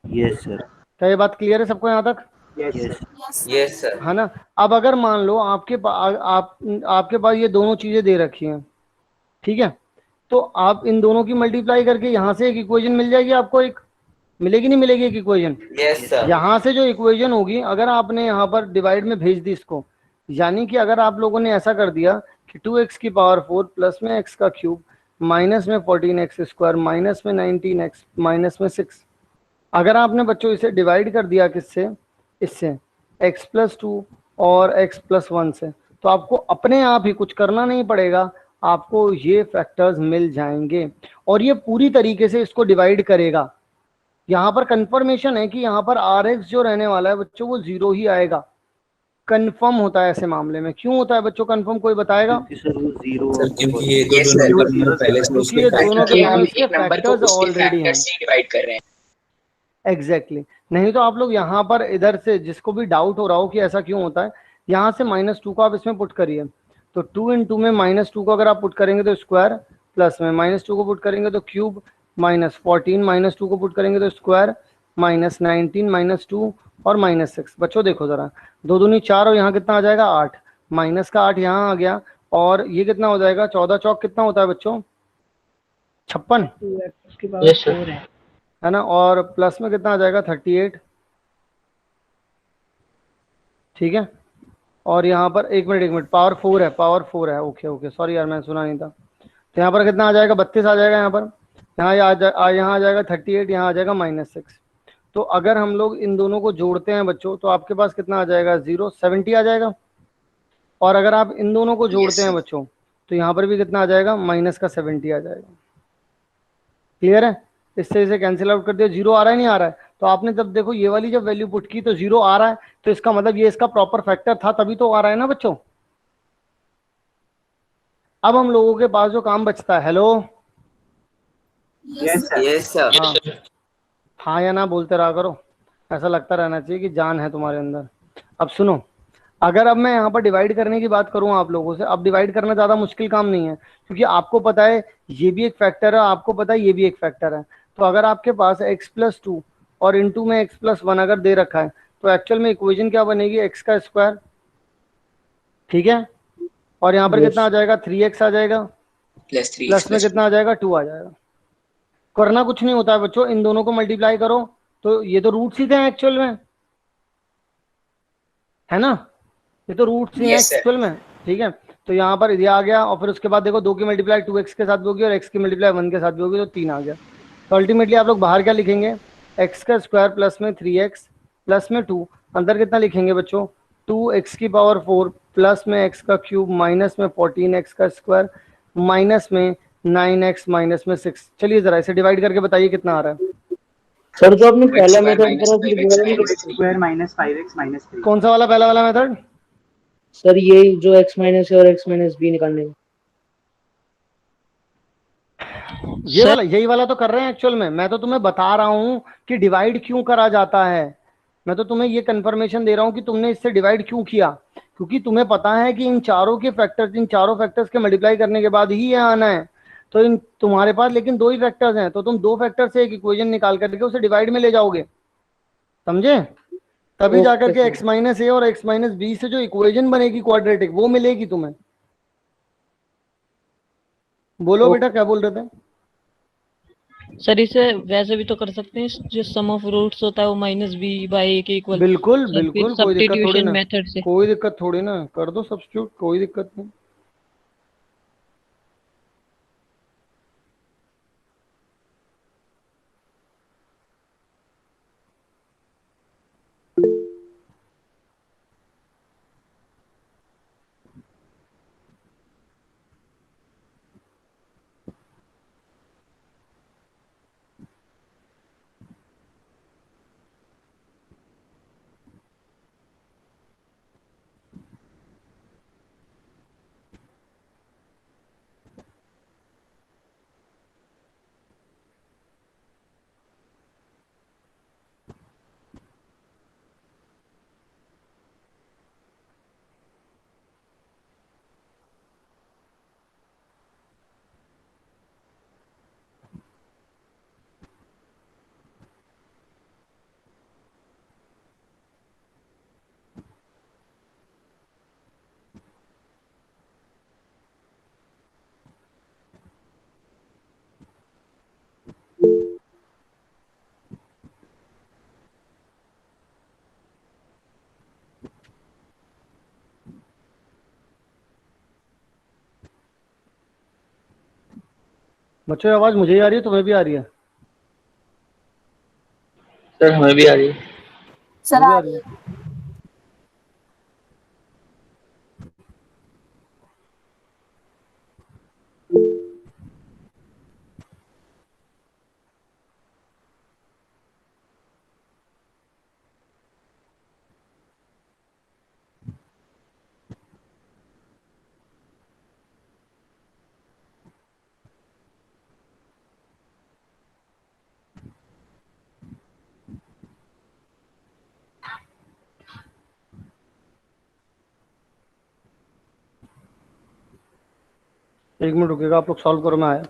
Yes sir. क्या ये बात क्लियर है सबको यहाँ तक? यस। Yes sir. है ना। अब अगर मान लो आपके पास ये दोनों चीजें दे रखी हैं, ठीक है, तो आप इन दोनों की मल्टीप्लाई करके यहाँ से एक इक्वेशन मिल जाएगी आपको, एक मिलेगी नहीं मिलेगी एक इक्वेशन? Yes sir. यहाँ से जो इक्वेशन होगी, अगर आपने यहाँ पर डिवाइड में भेज दी इसको, यानी कि अगर आप लोगों ने ऐसा कर दिया कि 2x की पावर 4 प्लस में x का क्यूब माइनस में 14x स्क्वायर माइनस में 19x माइनस में 6, अगर आपने बच्चों इसे डिवाइड कर दिया किससे, इससे x+2 और x+1 से, तो आपको अपने आप ही कुछ करना नहीं पड़ेगा, आपको ये फैक्टर्स मिल जाएंगे और ये पूरी तरीके से इसको डिवाइड करेगा। यहाँ पर कंफर्मेशन है कि यहाँ पर Rx जो रहने वाला है बच्चों वो 0 ही आएगा। कंफर्म होता है ऐसे मामले में। क्यों होता है बच्चों कंफर्म, कोई बताएगा? क्योंकि सर वो जीरो सर क्योंकि ये तो Yes, दो sir. नंबर हम पहले से क्योंकि उसके ये फैक्टर दोनों के क्योंकि दोनों हम इसके एक नंबर को फैक्टर्स उसके ऑलरेडी हैं। फैक्टर से डिवाइड कर रहे हैं। एग्जैक्टली नहीं तो आप लोग यहाँ पर इधर से जिसको भी डाउट हो रहा हो कि ऐसा क्यों होता है, यहाँ से -2 को आप इसमें पुट करिए, तो 2 इन 2 में -2 को अगर आप पुट करेंगे तो स्क्वायर, प्लस में -2 को पुट करेंगे तो क्यूब, -14 -2 को पुट करेंगे तो स्क्वायर, -19 -2 और -6। बच्चों देखो जरा, 2 दूनी 4 और यहाँ कितना आ जाएगा 8, माइनस का 8 यहाँ आ गया और ये कितना हो जाएगा 14 चौक कितना होता है बच्चों 56, 2x की पावर Yes, sir. 4 है ना, और प्लस में कितना आ जाएगा 38, ठीक है। और यहाँ पर एक मिनट पावर 4 है, पावर 4 है, ओके ओके सॉरी यार मैंने सुना नहीं था। तो यहाँ पर कितना आ जाएगा 32 आ जाएगा, यहाँ पर यहाँ आ जाएगा 38, यहाँ आ जाएगा -6। तो अगर हम लोग इन दोनों को जोड़ते हैं बच्चों तो आपके पास कितना आ जाएगा 0 70 आ जाएगा। और अगर आप इन दोनों को जोड़ते Yes, हैं sir. बच्चों तो यहाँ पर भी कितना आ जाएगा -70 आ जाएगा। क्लियर है? इससे इसे कैंसिल आउट कर दिया, 0 आ रहा है नहीं आ रहा है? तो आपने जब देखो ये वाली जब वैल्यू पुट की तो 0 आ रहा है, तो इसका मतलब ये इसका प्रॉपर फैक्टर था तभी तो आ रहा है ना बच्चों। अब हम लोगों के पास जो काम बचता है, hello Yes, sir. Yes sir. हाँ हाँ या ना बोलते रहा करो, ऐसा लगता रहना चाहिए कि जान है तुम्हारे अंदर। अब सुनो, अगर अब मैं यहाँ पर डिवाइड करने की बात करूँ आप लोगों से, अब डिवाइड करना ज़्यादा मुश्किल काम नहीं है क्योंकि आपको पता है ये भी एक फैक्टर है, आपको पता है ये भी एक फैक्टर है। तो अगर आपके पास x+2 और इंटू में x+1 अगर दे रखा है तो एक्चुअल में इक्वेशन क्या बनेगी x का स्क्वायर, ठीक है। और यहाँ पर कितना आ जाएगा 3x आ जाएगा, +3 प्लस में कितना आ जाएगा 2 आ जाएगा। करना कुछ नहीं होता है बच्चों, इन दोनों को मल्टीप्लाई करो तो ये तो रूट्स ही थे एक्चुअल में, है ना, ये तो रूट्स ही हैं Yes, sir. एक्चुअल में, ठीक है। तो यहाँ पर ये आ गया और फिर उसके बाद देखो 2 की मल्टीप्लाई 2x के साथ भी होगी और x की मल्टीप्लाई 1 के साथ भी होगी तो 3 आ गया। तो अल्टीमेटली आप लोग बाहर क्या लिखेंगे, x का स्क्वायर प्लस में 3x प्लस में 2, अंदर कितना लिखेंगे बच्चों 2x की पावर 4 प्लस में x का क्यूब माइनस में 14x का स्क्वायर माइनस में 9x माइनस में 6। चलिए जरा इसे डिवाइड करके बताइए कितना आ रहा है। सर जो आपने 2x पहला square मेथड minus करा फिर 5x दोबारा नहीं minus करा? 3. Square minus 5x minus 3। कौन सा वाला पहला वाला मेथड? सर ये जो x माइनस और x माइनस बी निकालने का। ये सर वाला, यही वाला तो कर रहे हैं एक्चुअल में। मैं तो तुम्हें बता रहा हूं कि डिवाइड क्यों करा जाता है, मैं तो तुम्हें ये कंफर्मेशन दे रहा हूं कि तुमने इससे डिवाइड क्यों किया, क्योंकि तुम्हें पता है कि इन चारों फैक्टर्स के मल्टीप्लाई करने के बाद ही ये आना है। तो इन तुम्हारे पास लेकिन 2 ही फैक्टर्स हैं, तो तुम 2 फैक्टर से एक इक्वेशन निकाल करके उसे डिवाइड में ले जाओगे, समझे? तभी जाकर ओके के सर। x-a और x-b से जो इक्वेशन बनेगी क्वाड्रेटिक वो मिलेगी तुम्हें। बोलो बेटा क्या बोल रहे थे? सर इसे वैसे भी तो कर सकते हैं, जो सम ऑफ रूट्स होता है वो -b/a के इक्वल। बिल्कुल सर फिर बिल्कुल, कोई दिक्कत थोड़ी सब्स्टिट्यूशन ना, मेथड से। कोई दिक्कत थोड़ी ना, कर दो सब्स्टिट्यूट, कोई दिक्कत नहीं। बच्चों ये आवाज मुझे ही आ रही है, तुम्हें भी आ रही है? सर हमें भी आ रही है। मुझे भी आ रही है। एक मिनट रुकेगा, आप लोग सॉल्व करो, मैं आया।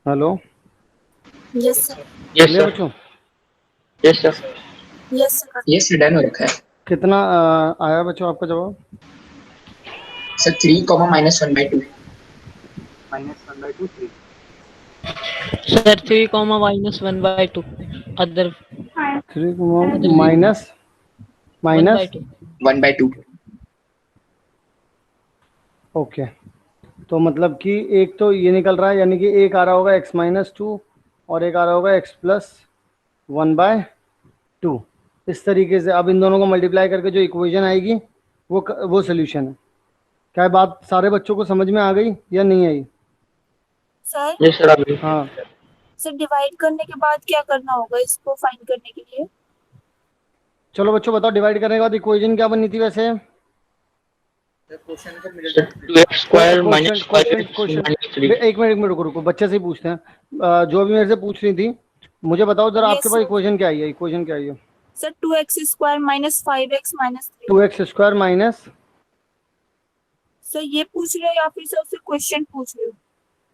हेलो। Yes sir. यस ले सर। बच्चों, yes sir. Yes sir, done हो रखा है। कितना आया बच्चों आपका जवाब? Sir 3 comma -1/2। -1/2 3। Sir 3 comma -1/2 other 3 other minus one by minus. Two 1/2। Okay, तो मतलब कि एक तो ये निकल रहा है, यानी कि एक आ रहा होगा x-2 और एक आ रहा होगा x+1/2। इस तरीके से अब इन दोनों को मल्टीप्लाई करके जो इक्वेशन आएगी वो सोल्यूशन है। क्या ये बात सारे बच्चों को समझ में आ गई या नहीं आई? सर यस सर अभी हाँ। सर डिवाइड करने के बाद क्या करना होगा इसको फाइंड करने के लिए? चलो बच्चों बताओ, डिवाइड करने के बाद इक्वेशन क्या बननी थी वैसे? Sir 2x square question minus question 5x question minus 3। एक मिनट रुको रुको, बच्चे से ही पूछते हैं। जो भी मेरे से पूछ रही थी, मुझे बताओ जरा, आपके यस पास सर। इक्वेशन क्या आई है? इक्वेशन क्या आई है? Sir 2x² -5x -3। 2x² minus. Sir ये पूछ रहे हो या फिर सर उससे क्वेश्चन पूछ रहे हो?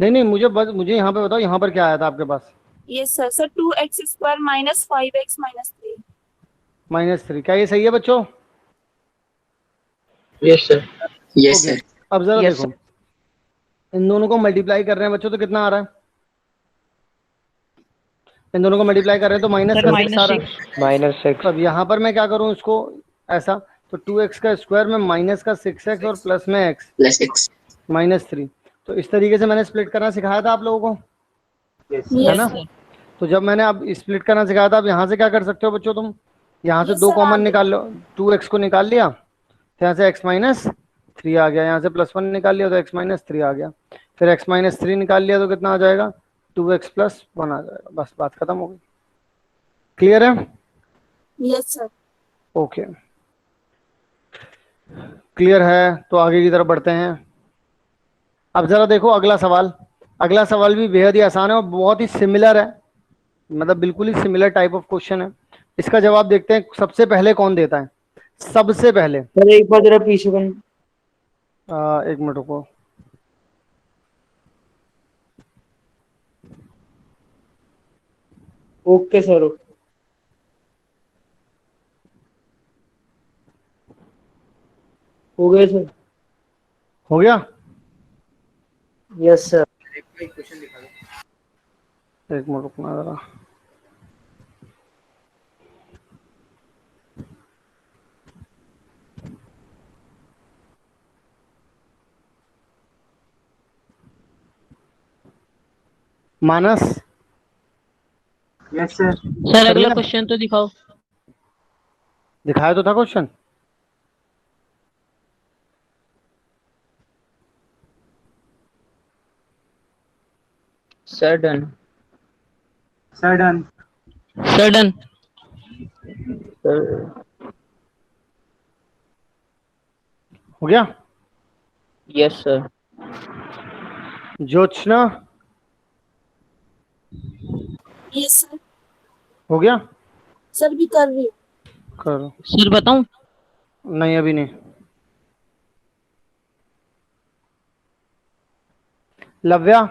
नहीं नहीं, मुझे बस मुझे यहाँ पे बताओ, यहाँ पर क्या आया था आपके पास? Yes sir. Sir 2x² -5x -3। -3। क्या ये सही है बच्चों? Yes sir. Yes okay, sir. अब जरा यस देखो, इन दोनों को मल्टीप्लाई कर रहे हैं बच्चों, तो कितना आ रहा है? इन दोनों को मल्टीप्लाई कर रहे हैं तो माइनस सर का 6 आ रहा है। -6 -6 अब यहाँ पर मैं क्या करूँ इसको? ऐसा तो 2x का स्क्वायर में माइनस का 6x और प्लस में x प्लस एक्स। -3। तो इस तरीके से मैंने स्प्लिट करना सिखाया था आप लोगों को, है यस ना? सर। तो जब मैंने अब स्प्लिट करना सिखाया था, अब यहाँ से क्या कर सकते हो बच्चों तुम, यहाँ से यस दो सर, कॉमन आगे। निकाल लो, 2x को निकाल लिया तो यहाँ से x-3 आ गया, यहाँ से +1 निकाल लिया तो x-3 आ गया, फिर x-3 निकाल लिया तो कितना आ जाएगा, 2x + 1 आ जाएगा। बस बात खत्म हो गई। क्लियर है? Yes sir. ओके, क्लियर है तो आगे की तरफ बढ़ते हैं। अब जरा देखो अगला सवाल। अगला सवाल भी बेहद ही आसान है और बहुत ही सिमिलर है, मतलब बिल्कुल ही सिमिलर टाइप ऑफ क्वेश्चन है। इसका जवाब देखते हैं सबसे पहले कौन देता है। सबसे पहले सर एक बार जरा पीछे बन। 1 मिनट रुको। Okay sir. हो गए सर। हो गया? Yes sir. एक मिनट रुकना जरा। मानस यस सर। सर कर अगला लिया? क्वेश्चन तो दिखाओ। दिखाया तो था question. Sir done. Sir done. Sir done. Sir हो गया? Yes sir. Jyotsna yes sir. हो गया? सर भी कर रही हूँ। करो। सर बताऊं? नहीं अभी नहीं। लव्या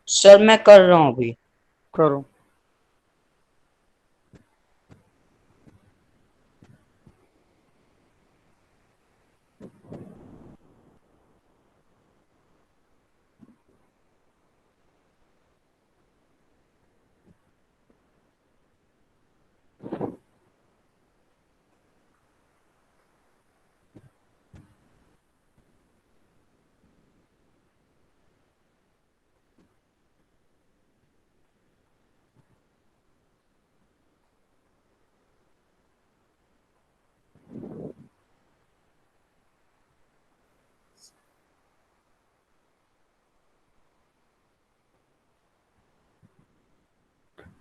सर मैं कर रहा हूँ अभी। करो।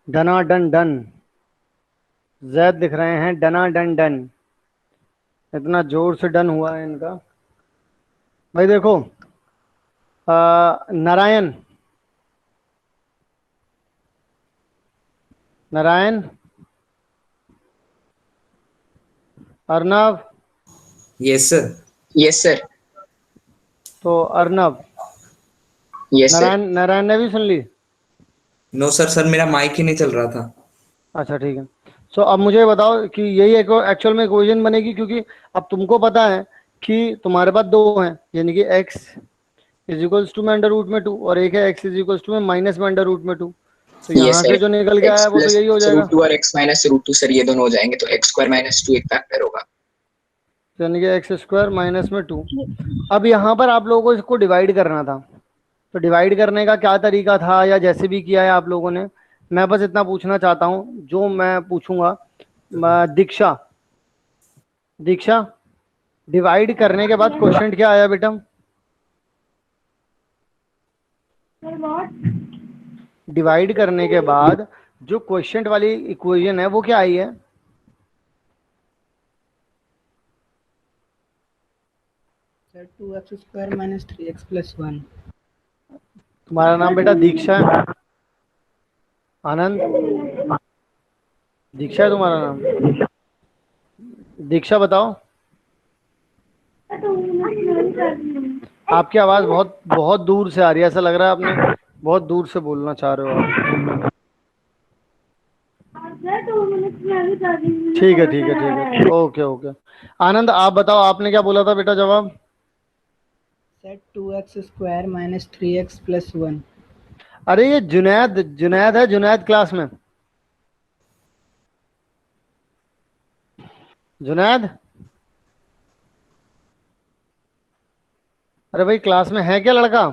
डना डन डन, जैद दिख रहे हैं, डना डन डन। इतना जोर से डन हुआ है इनका। भाई देखो, Narayan, Narayan, Arnav, yes sir. Yes sir. तो अर्नव, यस सर। नारायण, नारायण ने भी सुन ली? नो सर, सर मेरा माइक ही नहीं चल रहा था। अच्छा ठीक है। सो अब मुझे बताओ कि यही एक एक्चुअल में इक्वेशन बनेगी, क्योंकि अब तुमको पता है कि तुम्हारे पास दो हैं, यानी कि x इज इक्वल्स टू में √2 और एक है x इज इक्वल्स टू में माइनस में √2। तो यस यहाँ सर। से जो निकल के एक्स आया वो तो प्लस यही हो जाएगा, √2 और एक्स माइनस √2 सर ये दोनों हो जाएंगे तो x² - 2 एक फैक्टर होगा। यानी कि x² - 2। अब यहाँ पर आप लोगों को इसको डिवाइड करना था, तो डिवाइड करने का क्या तरीका था या जैसे भी किया है आप लोगों ने, मैं बस इतना पूछना चाहता हूँ जो मैं पूछूंगा। दीक्षा, दीक्षा, डिवाइड करने के बाद क्वेश्चन क्या आया बेटा? डिवाइड करने के बाद जो क्वेश्चन वाली इक्वेशन है वो क्या आई है? Sir 2x² - 3x + 1। तुम्हारा नाम बेटा दीक्षा है? आनंद, दीक्षा है तुम्हारा नाम? दीक्षा बताओ। आपकी आवाज बहुत बहुत दूर से आ रही है, ऐसा लग रहा है आपने बहुत दूर से बोलना चाह रहे हो आप। ठीक है ठीक है ठीक है, ओके ओके। आनंद आप बताओ, आपने क्या बोला था बेटा जवाब? Sir 2x² - 3x + 1। अरे ये जुनैद, जुनैद है, जुनैद क्लास में। जुनैद, अरे भाई क्लास में है क्या लड़का?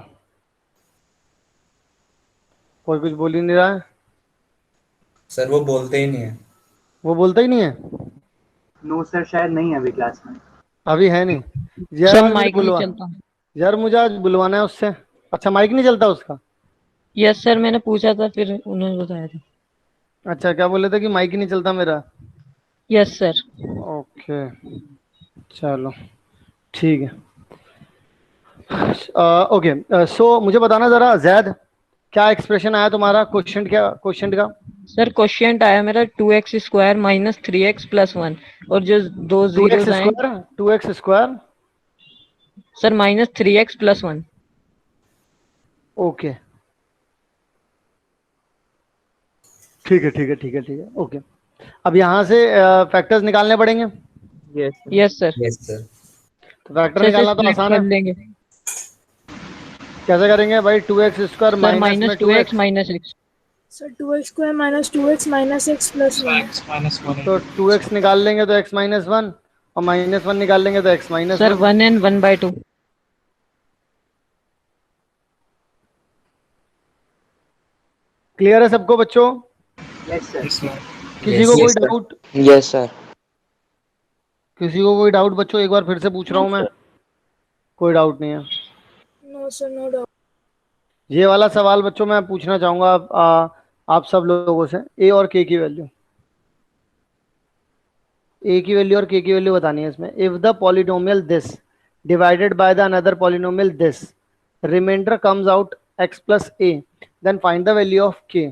कोई कुछ बोल ही नहीं रहा है। सर वो बोलते ही नहीं है। वो बोलता ही नहीं है। नो सर, शायद नहीं है अभी क्लास में। अभी है नहीं। यार सर आज मुझे माइक नहीं बुलवा, चलता। यार मुझे आज बुलवाना है उससे। अच्छा, माइक नहीं चलता उसका? यस सर, मैंने पूछा था फिर उन्होंने बताया था। अच्छा, क्या बोले थे कि माइक ही नहीं चलता मेरा? Yes sir. ओके, चलो ठीक है। ओके, सो मुझे बताना जरा जैद, क्या एक्सप्रेशन आया तुम्हारा क्वेश्चन, क्या क्वेश्चन का? सर क्वेश्चन आया मेरा 2x² माइनस 3x प्लस 1, और जो दो टू एक्स जीरोस आए। Square 2x²। Sir minus 3x plus 1। Okay, ठीक है ठीक है ठीक है ठीक है, ओके। अब यहाँ से फैक्टर्स निकालने पड़ेंगे। Yes sir. Yes sir. Yes sir. तो फैक्टर सर इसे निकालना तो स्प्लिट आसान कर है। लेंगे। कैसे करेंगे भाई? 2x² सर माइनस में minus 2x 2x। Minus x। Sir 2x² minus 2x minus x plus 1। तो 2x निकाल लेंगे तो x-1, और -1 निकाल लेंगे तो सर x-1। 1 and 1/2। क्लियर है सबको बच्चों? Yes sir. किसी यस को कोई yes sir. Doubt? Yes sir. किसी को कोई डाउट बच्चों? एक बार फिर से पूछ रहा नो हूँ मैं। सर। कोई डाउट नहीं है? No sir, no doubt. ये वाला सवाल बच्चों मैं पूछना चाहूंगा आप सब लोगों से। ए और के की वैल्यू, ए की वैल्यू और के की वैल्यू बतानी है इसमें। If the polynomial this divided by the another polynomial this, remainder comes out x plus a, then find the value of k.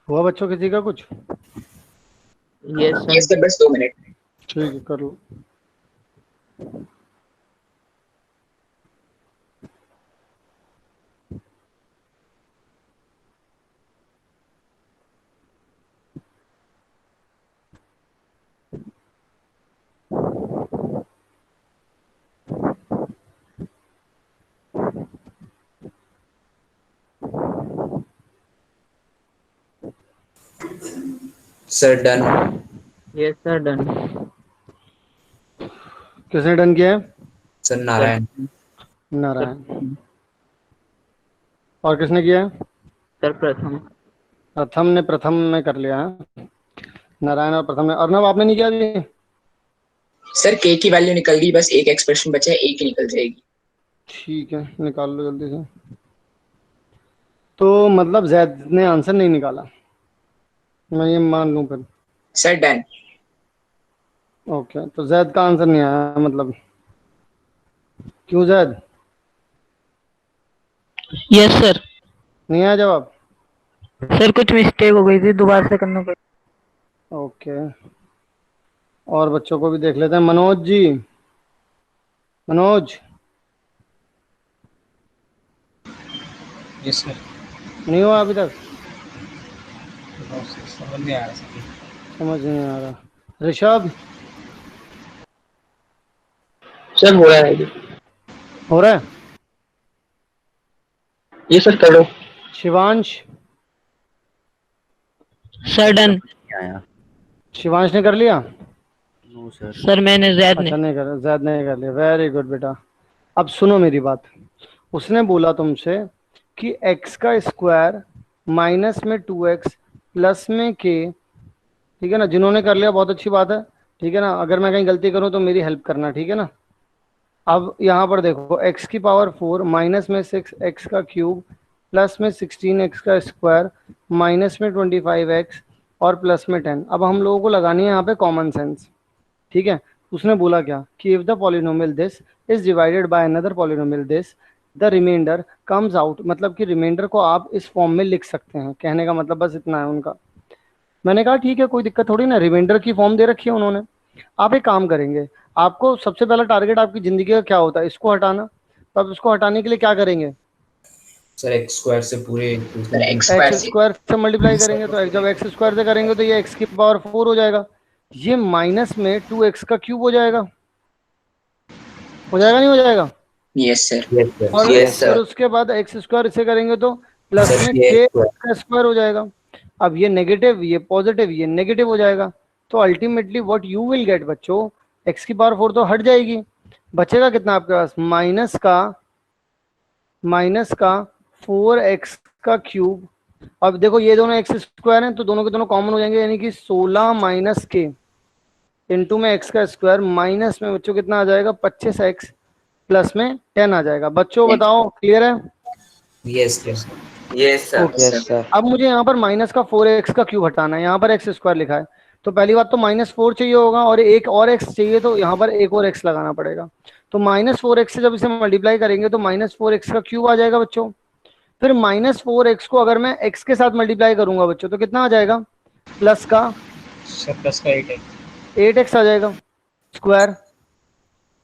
हुआ बच्चों किसी का कुछ? Yes sir. यस सर, बस 2 मिनट। ठीक है, कर लो। Sir done. Yes sir done. किसने डन किया है? सर नारायण। नारायण। और किसने किया है? सर प्रथम। प्रथम ने, प्रथम में कर लिया है। नारायण और प्रथम ने। अर्नब आपने नहीं किया अभी? सर के की वैल्यू निकल गई, बस एक एक्सप्रेशन बचा है, एक ही निकल जाएगी। ठीक है, निकाल लो जल्दी से। तो मतलब जैद ने आंसर नहीं निकाला, मैं ये मान लूं फिर? Sir done. ओके, तो जैद का आंसर नहीं आया मतलब? क्यों जैद? Yes sir. नहीं आया जवाब? सर कुछ मिस्टेक हो गई थी, दोबारा से करना पड़ा। ओके, और बच्चों को भी देख लेते हैं। Manoj ji, Manoj, yes sir. नहीं हुआ अभी तक? समझ नहीं आ रहा सर। समझ नहीं आ रहा। ऋषभ सर हो रहा है अभी। हो रहा है? ये सर करो। Shivansh sir done. नहीं आया। शिवांश ने कर लिया? No sir. सर मैंने जैद ने। अच्छा नहीं कर, जैद ने कर लिया। वेरी गुड बेटा। अब सुनो मेरी बात। उसने बोला तुमसे कि x का स्क्वायर माइनस में 2x प्लस में k, ठीक है ना? जिन्होंने कर लिया बहुत अच्छी बात है, ठीक है ना? अगर मैं कहीं गलती करूं तो मेरी हेल्प करना, ठीक है ना? अब यहाँ पर देखो, x की पावर 4 माइनस में 6x का क्यूब प्लस में 16x का स्क्वायर माइनस में 25x और प्लस में 10। अब हम लोगों को लगानी है यहाँ पे कॉमन सेंस, ठीक है? उसने बोला क्या कि if the polynomial this is divided by another polynomial this the remainder comes out, मतलब कि रिमाइंडर को आप इस फॉर्म में लिख सकते हैं। कहने का मतलब बस इतना है उनका। मैंने कहा ठीक है, कोई दिक्कत थोड़ी ना, रिमाइंडर की फॉर्म दे रखी है उन्होंने। आप एक काम करेंगे, आपको सबसे पहला टारगेट आपकी जिंदगी का क्या होता है? इसको हटाना। तो आप इसको हटाने के लिए क्या करेंगे? सर एक्स स्क्वायर से पूरे एक्स स्क्वायर से मल्टीप्लाई करेंगे। तो जब एक्स स्क्वायर से करेंगे तो ये एक्स की पावर 4 हो जाएगा, ये माइनस में 2x का क्यूब हो जाएगा। हो जाएगा नहीं हो जाएगा? Yes sir. और Yes, sir. फिर उसके बाद एक्स स्क्वायर से करेंगे तो प्लस Sir, में ये k का स्क्वायर हो जाएगा। अब ये नेगेटिव, ये पॉजिटिव, ये नेगेटिव हो जाएगा। तो ultimately what you will get बच्चों, एक्स की पावर 4 तो हट जाएगी, बचेगा कितना आपके पास? माइनस का 4x का क्यूब। अब देखो ये दोनों एक्स स्क्वायर हैं तो दोनों के दोनों कॉमन हो जाएंगे, यानी कि 16 माइनस के इंटू में एक्स का स्क्वायर माइनस में बच्चों कितना आ जाएगा? 25x प्लस में 10 आ जाएगा। बच्चों बताओ क्लियर है? Yes yes Yes, sir. Okay sir. अब मुझे यहाँ पर माइनस का 4x का क्यूब हटाना है, यहाँ पर एक्स स्क्वायर लिखा है, तो पहली बात तो -4 चाहिए होगा और एक और x चाहिए, तो यहाँ पर एक और x लगाना पड़ेगा। तो -4x से जब इसे मल्टीप्लाई करेंगे तो -4x का क्यूब आ जाएगा बच्चों। फिर -4x को अगर मैं x के साथ मल्टीप्लाई करूंगा बच्चों तो कितना आ जाएगा? प्लस का सर प्लस का 8x आ जाएगा स्क्वायर।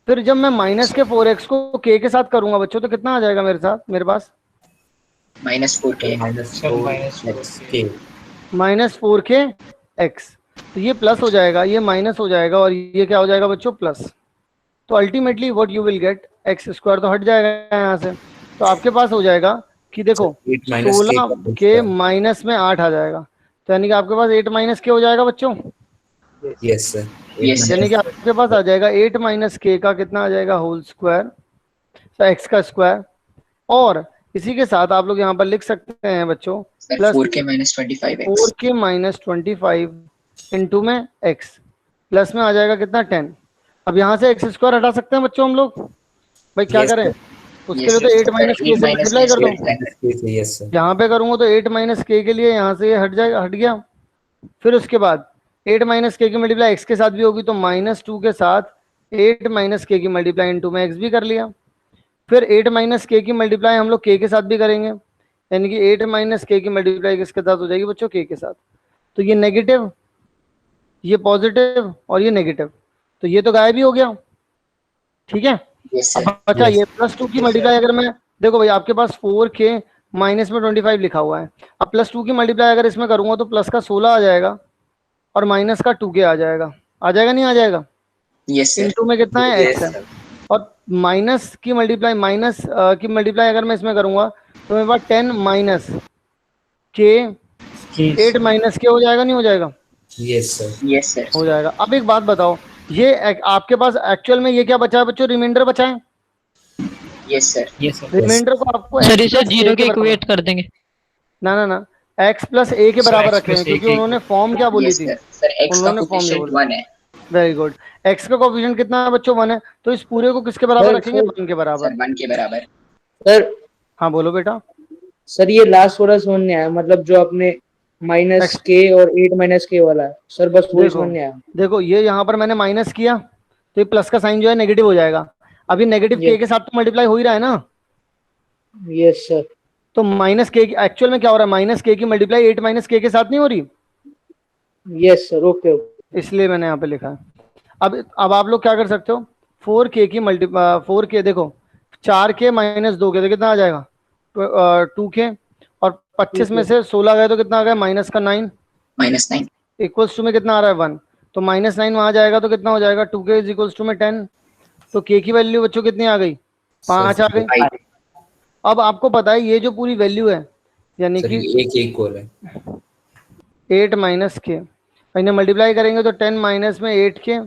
फिर जब मैं माइनस के 4x को k के साथ करूंगा बच्चों तो कितना आ जाएगा मेरे पास? -4k। -4k x। तो ये प्लस हो जाएगा, ये माइनस हो जाएगा और ये क्या हो जाएगा बच्चों? प्लस। तो ultimately what you will get, x square तो हट जाएगा यहाँ से, तो आपके पास हो जाएगा कि देखो 16 के माइनस में 8 आ जाएगा, तो यानी कि आपके पास 8 माइनस के हो जाएगा बच्चों। Yes sir. यानी कि आपके पास आ जाएगा 8 माइनस के का कितना आ जाएगा? होल स्क्वायर, तो एक्स का स्क्वायर। और इसी के साथ आप लोग यहाँ पर लिख सकते हैं बच्चों plus 4k - 25x। 4k - 25 into में x प्लस में आ जाएगा कितना? 10। अब यहाँ से एक्स स्क्वायर हटा सकते हैं बच्चों हम लोग? भाई क्या करें? उसके लिए तो 8 माइनस के से मल्टीप्लाई कर दो। यहाँ पे करूंगा तो 8 माइनस के के लिए यहाँ से ये हट जाएगा, हट गया। फिर उसके बाद 8 माइनस के की मल्टीप्लाई एक्स के साथ भी होगी, तो -2 के साथ 8 माइनस के की मल्टीप्लाई इंटू में एक्स भी कर लिया। फिर 8 माइनस के की मल्टीप्लाई हम लोग के साथ भी करेंगे, यानी कि 8 माइनस के की मल्टीप्लाई किसके साथ हो जाएगी बच्चों? के साथ। तो ये नेगेटिव, ये पॉजिटिव और ये नेगेटिव, तो ये तो गायब ही हो गया, ठीक है? अच्छा ये +2 की मल्टीप्लाई अगर मैं देखो भाई आपके पास 4k माइनस में 25 लिखा हुआ है, अब +2 की मल्टीप्लाई अगर इसमें करूंगा तो प्लस का 16 आ जाएगा और माइनस का 2k आ जाएगा। आ जाएगा नहीं आ जाएगा? Yes sir. इंटू में कितना है? x है। और माइनस की मल्टीप्लाई अगर मैं इसमें करूंगा तो मेरे पास 10 माइनस के 8 माइनस के हो जाएगा नहीं हो जाएगा? Yes sir. Yes sir. हो जाएगा। अब एक बात बताओ, ये आपके पास एक्चुअल में ये क्या बचा है बच्चों? रिमाइंडर बचा है। Yes sir. रिमाइंडर को आपको सर इसे 0 के इक्वेट कर देंगे। ना x प्लस a के बराबर रखे हैं, क्योंकि उन्होंने फॉर्म क्या बोली थी? सर x का कोएफिशिएंट 1 है। Very good. x का कोएफिशिएंट कितना है बच्चों? 1 है, तो इस पूरे को किसके बराबर रखेंगे? 1 के बराबर। 1 के बराबर। सर हाँ बोलो बेटा। सर ये लास्ट वाला समझ नहीं आया, मतलब जो आपने -k और 8 - k वाला है सर, बस वो समझ नहीं आया। देखो ये यहाँ पर मैंने माइनस किया तो ये प्लस का साइन जो है नेगेटिव हो जाएगा। अभी नेगेटिव के साथ तो मल्टीप्लाई हो ही रहा है ना? Yes sir. तो माइनस के एक्चुअल में क्या हो रहा है? -k की मल्टीप्लाई 8 - k के साथ नहीं हो रही? Yes sir. ओके, इसलिए मैंने यहाँ पे लिखा है। अब आप लोग क्या कर सकते हो? 4k की 4k देखो 4k - 2k तो कितना आ जाएगा? 2k और 25 में से 16 गए तो कितना आ गया, माइनस का 9, -9 इक्वल्स टू में कितना आ रहा है 1, तो -9 वहां जाएगा तो कितना हो जाएगा, 2k इज इक्वल्स टू में 10। तो k की वैल्यू बच्चों कितनी आ गई, 5 आ गई। 5 अब आपको पता है ये जो पूरी वैल्यू है यानी सर कि ये एक इक्वल है 8 माइनस के, इन्हें मल्टीप्लाई करेंगे तो 10 माइनस में 8k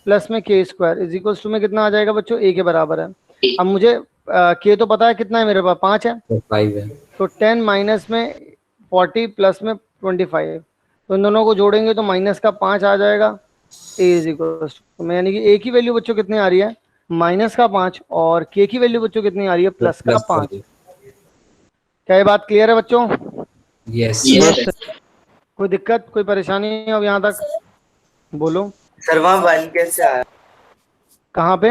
प्लस में k square is equals to में कितना आ जाएगा बच्चों, a के बराबर है। अब मुझे k तो पता है कितना है मेरे पास, 5 है, 5 है। तो 10 माइनस में 40 प्लस में 25, तो इन दोनों को जोड़ेंगे तो माइनस का 5 आ जाएगा, a इज इक्वल्स टू, यानी कि a की वैल्यू बच्चों कितनी आ रही है, माइनस का 5, और k की वैल्यू बच्चों कितनी आ रही है, प्लस का 5। क्या ये बात क्लियर है बच्चों? यस कोई दिक्कत, कोई परेशानी है अब यहाँ तक? बोलो सर वहाँ 1 कैसे आया? कहाँ पे,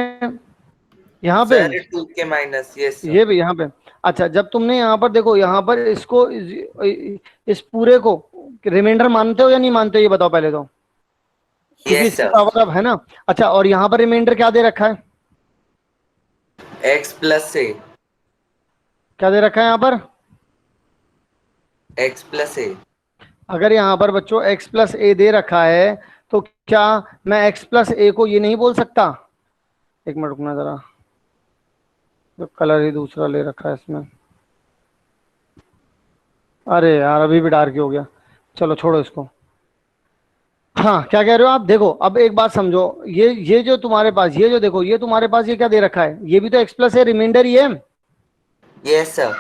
यहाँ पे, सर 2k माइनस, यस ये भी यहाँ पे। अच्छा, जब तुमने यहाँ पर देखो, यहाँ पर इसको इस पूरे को रिमाइंडर मानते हो या नहीं मानते हो, ये बताओ पहले तो, क्योंकि यस इसकी सर। पावर अब है ना। अच्छा, और यहाँ पर रिमाइंडर क्या दे रखा है, x प्लस a, क्या दे रखा है यहाँ पर, x प्लस a। अगर यहाँ पर बच्चों x प्लस ए दे रखा है तो क्या मैं x प्लस ए को ये नहीं बोल सकता, एक मिनट रुकना जरा, तो कलर ही दूसरा ले रखा है इसमें, अरे यार अभी भी डार्क ही हो गया, चलो छोड़ो इसको। हाँ, क्या कह रहे हो आप, देखो अब एक बात समझो, ये जो तुम्हारे पास, ये जो देखो, ये तुम्हारे पास ये क्या दे रखा है, ये भी तो x प्लस ए रिमाइंडर ही है। Yes sir.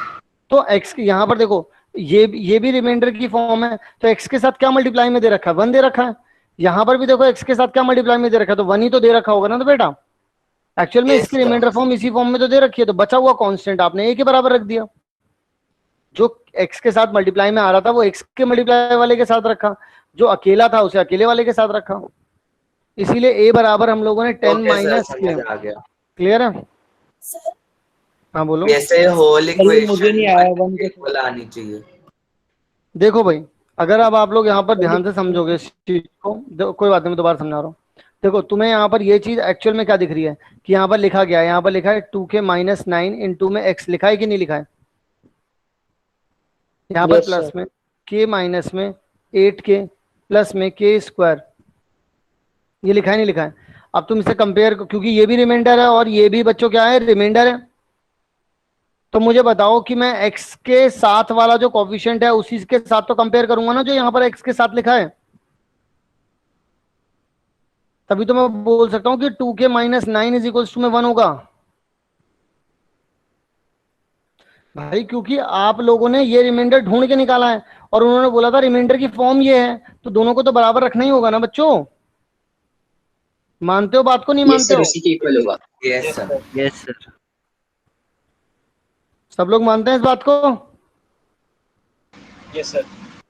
तो x यहाँ पर देखो, ये भी रिमाइंडर की फॉर्म है, तो x के साथ क्या मल्टीप्लाई में दे रखा है, 1 दे रखा है। यहाँ पर भी देखो x के साथ क्या मल्टीप्लाई में दे रखा है, तो 1 ही तो दे रखा होगा ना, तो बेटा एक्चुअल में Yes, इसकी sir. रिमाइंडर फॉर्म इसी फॉर्म में तो दे रखी है, तो बचा हुआ कांस्टेंट आपने a के बराबर रख दिया, जो x के साथ मल्टीप्लाई में आ रहा था वो x के मल्टीप्लाई वाले के साथ रखा, जो अकेला था उसे अकेले वाले के साथ रखा, इसीलिए a बराबर हम लोगों ने 10 Okay, माइनस sir, के। समझ आ गया। क्लियर है? हाँ बोलो। वैसे होल मुझे नहीं आया 1 के इक्वेशन आनी चाहिए। देखो भाई, अगर अब आप लोग यहाँ पर ध्यान से समझोगे इस चीज को, कोई बात नहीं, मैं दोबारा समझा रहा हूँ। देखो तुम्हें यहाँ पर ये चीज एक्चुअल में क्या दिख रही है कि यहाँ पर लिखा गया है, यहाँ पर लिखा है 2k माइनस 9 इंटू में x, लिखा है कि नहीं लिखा है, यहाँ पर Yes, प्लस sir. में k माइनस में 8k प्लस में k स्क्वायर, ये लिखा है नहीं लिखा है। अब तुम इसे कंपेयर, क्योंकि ये भी रिमाइंडर है और ये भी बच्चों क्या है, रिमाइंडर है, तो मुझे बताओ कि मैं x के साथ वाला जो कोफिशिएंट है उसी के साथ तो कंपेयर करूंगा ना जो यहाँ पर x के साथ लिखा है, तभी तो मैं बोल सकता हूँ कि 2k minus 9 is equals to में 1 होगा भाई, क्योंकि आप लोगों ने ये रिमाइंडर ढूंढ के निकाला है और उन्होंने बोला था रिमाइंडर की फॉर्म ये है, तो दोनों को तो बराबर रखना ही होगा ना बच्चों। मानते हो बात को, नहीं मानते हो? उसी के इक्वल होगा। Yes sir. Yes sir. सब लोग मानते हैं इस बात को? Yes sir.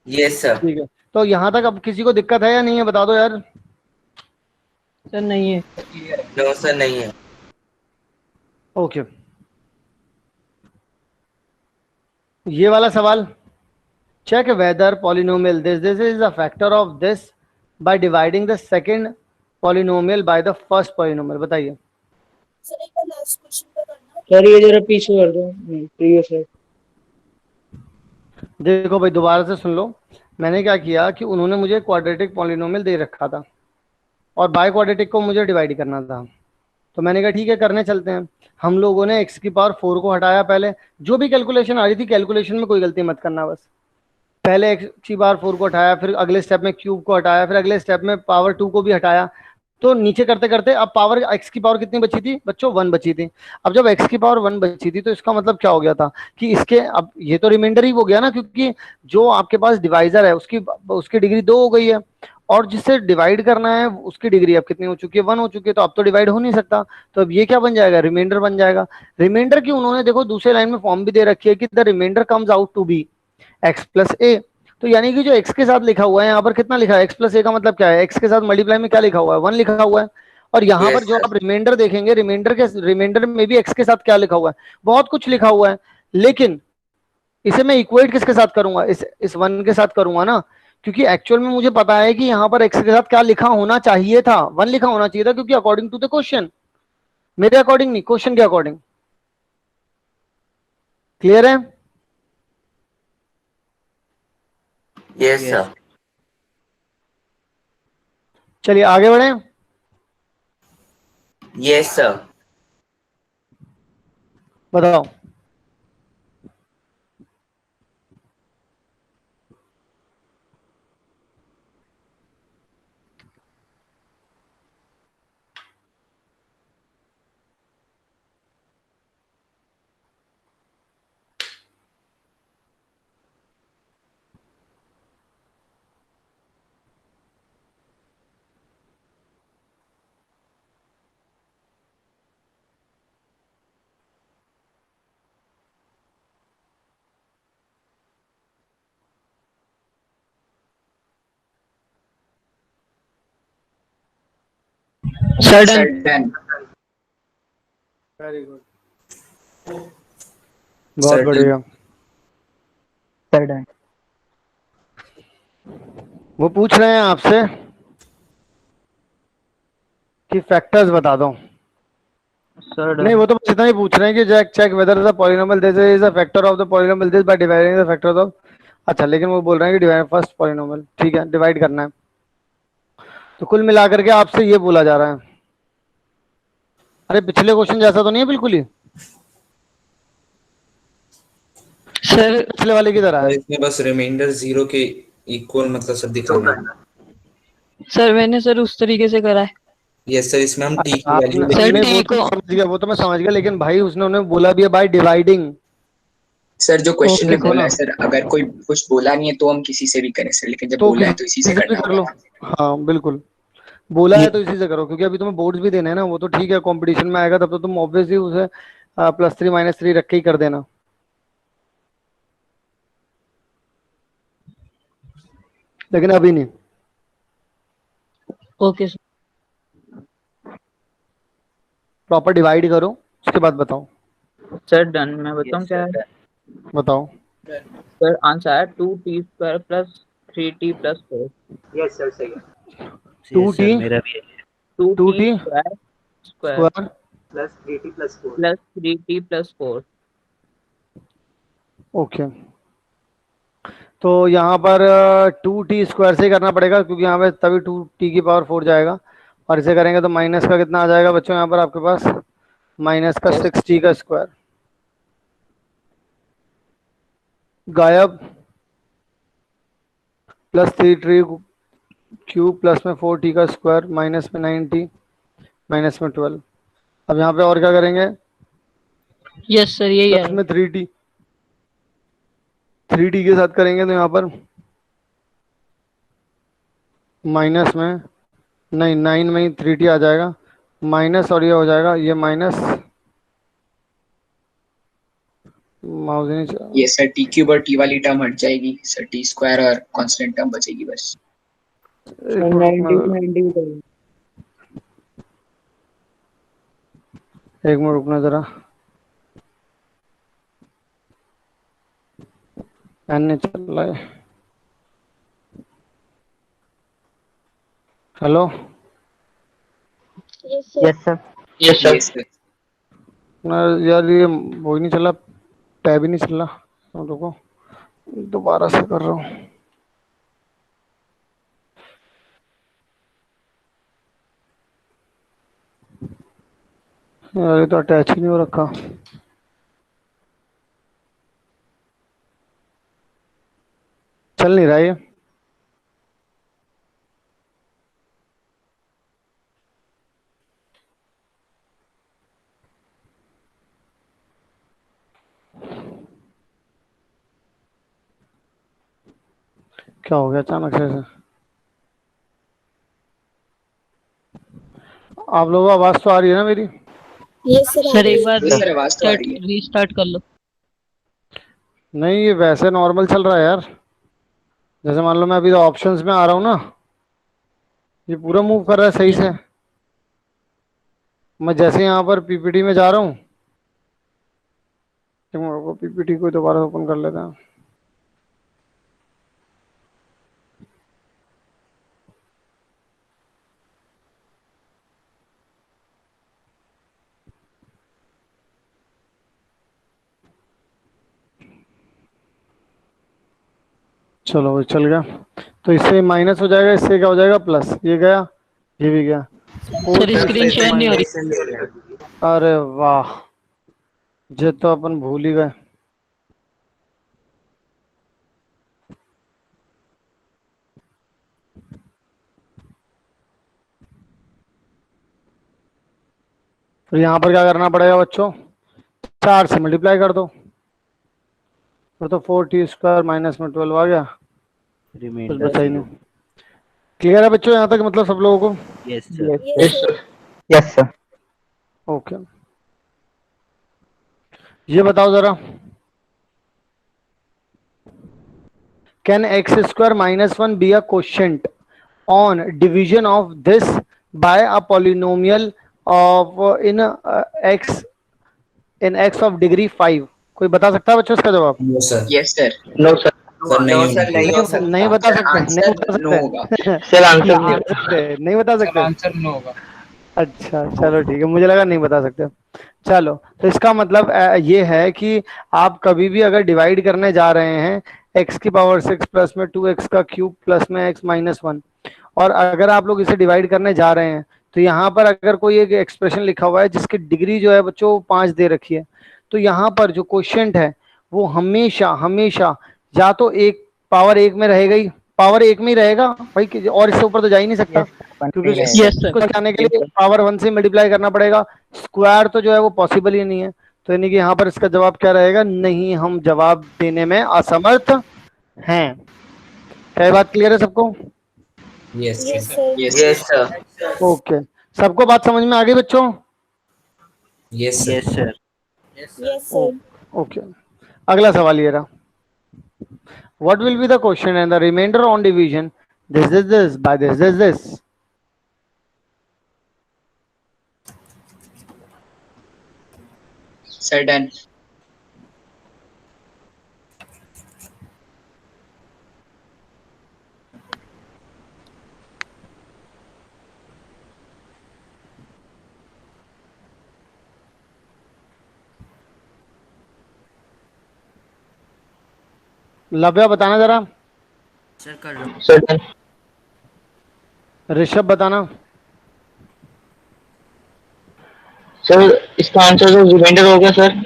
Yes sir. ठीक है, तो यहाँ तक अब किसी को दिक्कत है या नहीं है, बता दो यार। सर नहीं है। नो सर, नहीं है। ओके, ये वाला सवाल, check whether polynomial this is a factor of this by dividing the second polynomial by the first polynomial। बताइए सर एक बार लास्ट क्वेश्चन पे करना। सर ये जरा पीछे कर दो, प्रीवियस है। देखो भाई, दोबारा से सुन लो, मैंने क्या किया कि उन्होंने मुझे क्वाड्रेटिक पॉलिनोमियल दे रखा था और बाय क्वाड्रेटिक को मुझे डिवाइड करना था, तो मैंने कहा ठीक है करने चलते हैं। हम लोगों ने x की पावर 4 को हटाया, पहले जो भी कैलकुलेशन आ रही थी, कैलकुलेशन में कोई गलती मत करना बस, पहले x की पावर 4 को हटाया, फिर अगले स्टेप में क्यूब को हटाया, फिर अगले स्टेप में पावर 2 को भी हटाया, तो नीचे करते करते अब पावर x की पावर कितनी बची थी बच्चों, 1 बची थी। अब जब x की पावर 1 बची थी तो इसका मतलब क्या हो गया था कि इसके, अब ये तो रिमाइंडर ही हो गया ना, क्योंकि जो आपके पास डिवाइजर है उसकी डिग्री 2 हो गई है और जिससे डिवाइड करना है उसकी डिग्री अब कितनी हो चुकी है, 1 हो चुकी है, तो अब तो डिवाइड हो नहीं सकता, तो अब ये क्या बन जाएगा, रिमाइंडर बन जाएगा। रिमाइंडर की उन्होंने देखो दूसरे लाइन में फॉर्म भी दे रखी है कि the remainder comes out to be x plus A, तो यानी कि जो x के साथ लिखा हुआ है यहाँ पर कितना लिखा है, x प्लस ए का मतलब क्या है, x के साथ मल्टीप्लाई में क्या लिखा हुआ है, 1 लिखा हुआ है, और यहाँ पर जो आप रिमाइंडर देखेंगे, रिमाइंडर में भी x के साथ क्या लिखा हुआ है, बहुत कुछ लिखा हुआ है, लेकिन इसे मैं इक्वेट किसके साथ करूंगा, इस 1 के साथ करूंगा ना, क्योंकि एक्चुअल में मुझे पता है कि यहाँ पर x के साथ क्या लिखा होना चाहिए था, 1 लिखा होना चाहिए था, क्योंकि अकॉर्डिंग टू द क्वेश्चन, मेरे अकॉर्डिंग नहीं, क्वेश्चन के अकॉर्डिंग। क्लियर है? Yes sir. चलिए आगे बढ़े। Yes sir. बताओ। Sir sir done. Done. Very good, बहुत Certain. बढ़िया। Sir done. वो पूछ रहे हैं आपसे कि फैक्टर्स बता दो। सर नहीं, डन। वो तो बस इतना ही पूछ रहे हैं कि check check whether the polynomial this is a factor of the polynomial this by dividing the factors of. अच्छा, लेकिन वो बोल रहे हैं कि डिवाइड फर्स्ट पॉलिनोमियल, ठीक है, डिवाइड करना है। तो कुल मिलाकर के आपसे ये बोला जा रहा है। अरे पिछले क्वेश्चन जैसा तो नहीं है बिल्कुल ही, सर पिछले वाले की तरह और है। इसमें बस रिमाइंडर 0 के इक्वल मतलब सब दिखाना है। सर मैंने सर उस तरीके से करा है। यस सर, इसमें हम टी की आपने वैल्यू सर लिखेंगे। नहीं, वो टी तो को। मैं समझ गया, वो तो मैं समझ गया, लेकिन भाई उसने उन्हें बोला भी है बाय डिवाइडिंग। सर जो क्वेश्चन में लिखो बोला ना, है सर, अगर कोई कुछ बोला नहीं है तो हम किसी से भी करें सर, लेकिन जब तो बोला है तो इसी से किसी भी करना कर होगा। लो। हाँ बिल्कुल, बोला है तो इसी से करो, क्योंकि अभी तुम्हें बोर्ड्स भी देने हैं ना, वो तो ठीक है, कंपटीशन में आएगा तब तो तुम ऑब्वियसली उसे +3 -3 रख के ही कर देना, लेकिन अभी नहीं। Okay sir. प्रॉपर डिवाइड करो, उसके बाद बताओ। Sir done. मैं बताऊं यस क्या सर है? डन। बताओ। सर आंसर है 2t² plus 3t+4। Yes sir सही है। टू यस टी सर मेरा भी है। Two 2t T square square plus 3t+4। Plus 3t+4। Okay. तो यहाँ पर 2t² से ही करना पड़ेगा, क्योंकि यहाँ पे तभी 2t⁴ जाएगा, और इसे करेंगे तो माइनस का कितना आ जाएगा बच्चों यहाँ पर आपके पास, माइनस का 6t² गायब, +3t³ प्लस में 4t² माइनस में 9t माइनस में 12। अब यहाँ पे और क्या करेंगे, यस सर यही प्लस है। में 3t के साथ करेंगे तो यहाँ पर माइनस में, नहीं 9 में ही 3t आ जाएगा, माइनस, और ये हो जाएगा ये माइनस, माउस ही नहीं ये सर टी क्यूब और टी वाली टर्म हट जाएगी सर, टी स्क्वायर और कांस्टेंट टर्म बचेगी बस। एक सर मिनट रुकना 90 जरा, 90 करेंगे। एक मिनट रुकना जरा, फैन नहीं चल रहा है। Hello. Yes sir. Yes sir. Yes ये सर। सर। यार ये वो ही नहीं चल रहा, टैब ही नहीं चल रहा, रुको दोबारा से कर रहा हूँ। यार ये तो अटैच ही नहीं हो रखा, चल नहीं रहा ये। क्या हो गया अचानक से ऐसे? आप लोगों को आवाज तो आ रही है ना मेरी? यस सर आ सर रही एक है। बार ये सर आवाज तो आ चैट रही है। रीस्टार्ट कर लो। नहीं, ये वैसे नॉर्मल चल रहा है यार, जैसे मान लो मैं अभी ऑप्शंस में आ रहा हूँ ना, ये पूरा मूव कर रहा है सही से। मैं जैसे यहाँ पर पीपीटी में जा रहा हूँ, तो पीपीटी को दोबारा ओपन कर लेते हैं। चलो वो चल गया। तो इससे माइनस हो जाएगा, इससे क्या हो जाएगा प्लस, ये गया ये भी गया। सर स्क्रीन शेयर नहीं हो रही। अरे वाह, ये तो अपन भूल ही गए। तो यहाँ पर क्या करना पड़ेगा बच्चों, 4 से मल्टीप्लाई कर दो, तो 4t² माइनस में 12 आ गया, कुछ रिमाइंडर बचा ही नहीं। क्लियर है बच्चों यहाँ तक, मतलब सब लोगों को? Yes sir. Yes sir. Okay, ये बताओ जरा, can x² minus 1 be a quotient on division of this by a polynomial of in x of degree 5? कोई बता सकता है बच्चों इसका जवाब? No sir. Yes sir. No sir. Sir नहीं नो होना सर, नहीं चाहिए। हो सकता। नहीं बता सर सकते, नहीं आंसर बता नो होगा। सकते। सर आंसर नहीं नहीं बता सर सकते। आंसर नो होगा। अच्छा चलो ठीक है, मुझे लगा नहीं बता सकते। चलो, तो इसका मतलब ये है कि आप कभी भी अगर डिवाइड करने जा रहे हैं x की पावर 6 प्लस में 2x का क्यूब प्लस में x माइनस 1, और अगर आप लोग इसे डिवाइड करने जा रहे हैं तो यहाँ पर अगर कोई एक एक्सप्रेशन लिखा हुआ है जिसकी डिग्री जो है बच्चों 5 दे रखी है, तो यहाँ पर जो क्वोशिएंट है वो हमेशा हमेशा या तो एक पावर 1 में रहेगा ही, पावर 1 में ही रहेगा भाई, और इससे ऊपर तो जा ही नहीं सकता, क्योंकि Yes, sir. इसको जाने के लिए पावर 1 से मल्टीप्लाई करना पड़ेगा, स्क्वायर तो जो है वो पॉसिबल ही नहीं है। तो यानी कि यहाँ पर इसका जवाब क्या रहेगा, नहीं, हम जवाब देने में असमर्थ हैं। क्या ये बात क्लियर है सबको? Yes yes sir. Yes sir. Okay, सबको बात समझ में आ गई बच्चों? Yes sir. Yes sir. Yes sir. Okay, अगला सवाल ये रहा, what will be the question and the remainder on division this by this? Sir done. Lavya बताना जरा, सर कर लो। Sir done. ऋषभ बताना। सर इसका आंसर तो रिमाइंडर हो गया सर।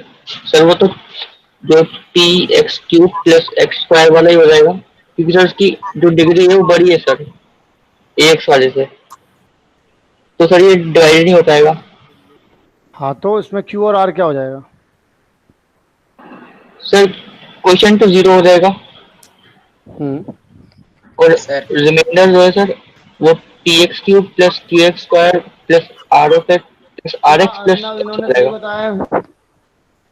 सर वो तो जो T X cube plus x square वाला ही हो जाएगा, क्योंकि सर इसकी जो डिग्री है वो बड़ी है सर एक्स वाले से, तो सर ये डिवाइड नहीं हो पाएगा। हाँ, तो इसमें क्यू और आर क्या हो जाएगा? सर क्वेश्चन तो 0 हो जाएगा और सर रिमाइंडर जो है सर वो T X cube plus Q X square plus R of X plus R X plus इन्होंने सही बताया।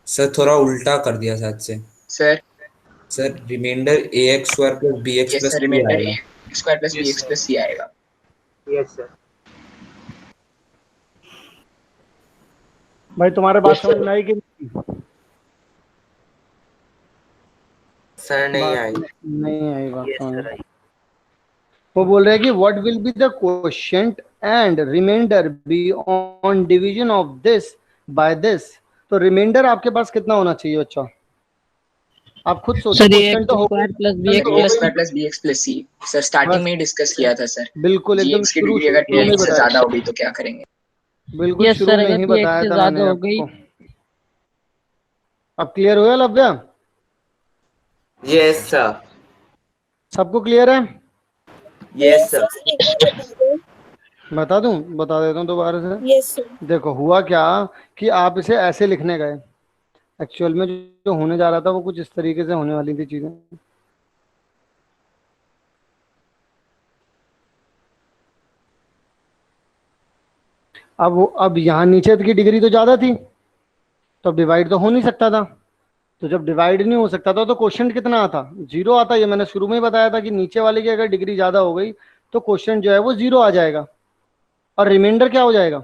सर थोड़ा उल्टा कर दिया शायद से। Sir sir remainder a x square plus b x yes plus sir, c remainder आएगा। A square plus b x plus c आएगा। Yes sir. भाई तुम्हारे बात समझ में आई कि सर नहीं आई। नहीं आई बात यस समझ सर में? आई। वो बोल रहे हैं कि what will be the quotient and remainder be on division of this by this. तो रिमाइंडर आपके पास कितना होना चाहिए बच्चा, आप खुद सोचो। सर ये क्वेश्चन तो होगा square plus b a x square plus b x plus c sir starting में ही डिस्कस किया था सर। बिल्कुल जी एकदम एक्स की शुरू डिग्री अगर शुरू में टेन से बताया, ज्यादा हो गई तो क्या करेंगे? बिल्कुल यस शुरू सर, में अगर ही पी एक्स बताया से था ज्यादा मैंने हो गई। आपको। अब क्लियर हुआ लव्या? Yes sir. सबको क्लियर है? Yes sir. एक बार बता दो। बता दूं, बता देता हूँ दोबारा से। Yes sir. देखो हुआ क्या कि आप इसे ऐसे लिखने गए, एक्चुअल में जो होने जा रहा था वो कुछ इस तरीके से होने वाली थी चीजें। अब यहाँ नीचे की डिग्री तो ज्यादा थी, तो अब डिवाइड तो हो नहीं सकता था। तो जब डिवाइड नहीं हो सकता था तो क्वेश्चन कितना आता, 0 आता। ये मैंने शुरू में ही बताया था कि नीचे वाले की अगर डिग्री ज्यादा हो गई तो क्वेश्चन जो है वो 0 आ जाएगा, और रिमाइंडर क्या हो जाएगा,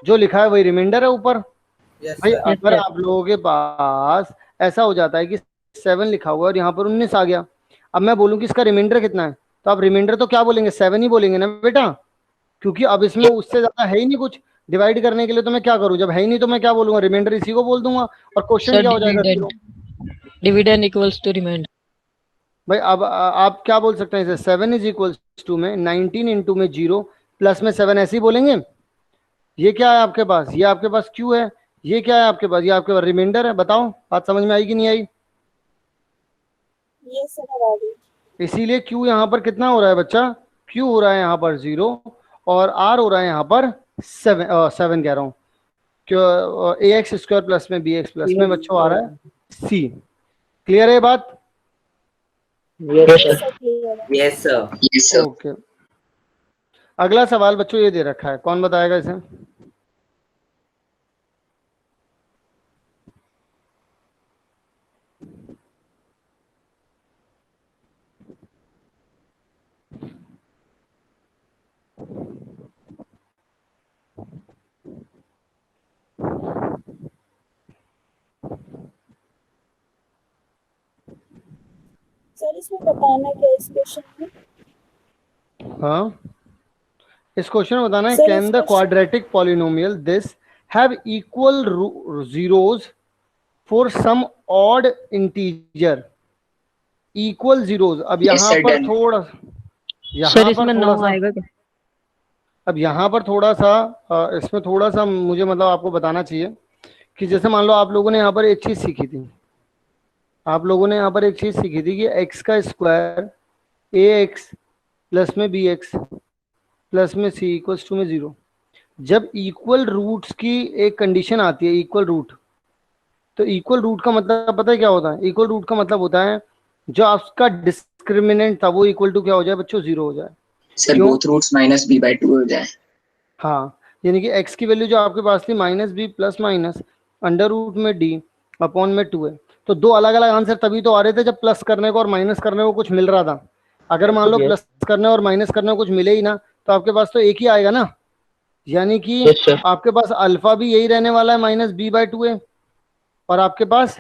जो लिखा है वही रिमाइंडर है ऊपर। भाई अगर आप लोगों के पास ऐसा हो जाता है कि 7 लिखा हुआ है और यहाँ पर 19 आ गया, अब मैं बोलूँ कि इसका रिमाइंडर कितना है, तो आप रिमाइंडर तो क्या बोलेंगे, 7 ही बोलेंगे ना बेटा, क्योंकि अब इसमें उससे ज्यादा है ही नहीं कुछ डिवाइड करने के लिए। तो मैं क्या करूं, जब है ही नहीं तो मैं क्या बोलूंगा, रिमाइंडर इसी को बोल दूंगा, और क्वेश्चन क्या हो जाएगा, डिविडेंड इक्वल्स टू रिमाइंडर। भाई अब आप क्या बोल सकते हैं इसे, 7 इज इक्वल टू में 19 इंटू में 0 प्लस में 7 ऐसे ही बोलेंगे। ये क्या है आपके पास, ये आपके पास क्यू है, ये क्या है आपके पास, ये आपके पास रिमाइंडर है। बताओ बात समझ में आई कि नहीं आई? ये सर इसीलिए क्यू यहाँ पर कितना हो रहा है बच्चा, क्यू हो रहा है यहाँ पर 0 और आर हो रहा है यहाँ पर 7 कह रहा हूँ, क्यों ए एक्स स्क्वायर प्लस में बी एक्स प्लस में बच्चों आ रहा है सी। क्लियर है बात? Yes sir. ओके, अगला सवाल बच्चों ये दे रखा है, कौन बताएगा इसे? सर इसमें बताना क्या इस क्वेश्चन में? हाँ, इस क्वेश्चन में बताना है, Sir, can is the question- quadratic polynomial this have equal zeros for some odd integer, equal zeros. अब यहाँ sir, पर done. थोड़ा, सर यहाँ पर इसमें थोड़ा 9 सा, आएगा क्या? अब यहाँ पर थोड़ा सा इसमें थोड़ा सा मुझे मतलब आपको बताना चाहिए कि जैसे मान लो आप लोगों ने यहाँ पर एक चीज सीखी थी, आप लोगों ने यहाँ पर एक चीज सीखी थी कि एक्स का स्क्वायर ए एक्स प्लस में बी एक्स प्लस में सी इक्वल्स टू में 0। जब इक्वल रूट्स की एक कंडीशन आती है, इक्वल रूट, तो इक्वल रूट का मतलब पता है क्या होता है? इक्वल रूट का मतलब होता है जो आपका डिस्क्रिमिनेंट था वो इक्वल टू क्या हो जाए बच्चों, 0 हो जाए। सर क्यों? बोथ रूट्स -b/2 हो जाए। हाँ, यानी कि x की वैल्यू जो आपके पास थी -b plus minus under root में d अपॉन में 2 है। तो दो अलग अलग आंसर तभी तो आ रहे थे जब प्लस करने को और माइनस करने को कुछ मिल रहा था। अगर मान लो प्लस करने और माइनस करने को कुछ मिले ही ना, तो आपके पास तो एक ही आएगा ना, यानी कि आपके पास अल्फा भी यही रहने वाला है -b/2 है, और आपके पास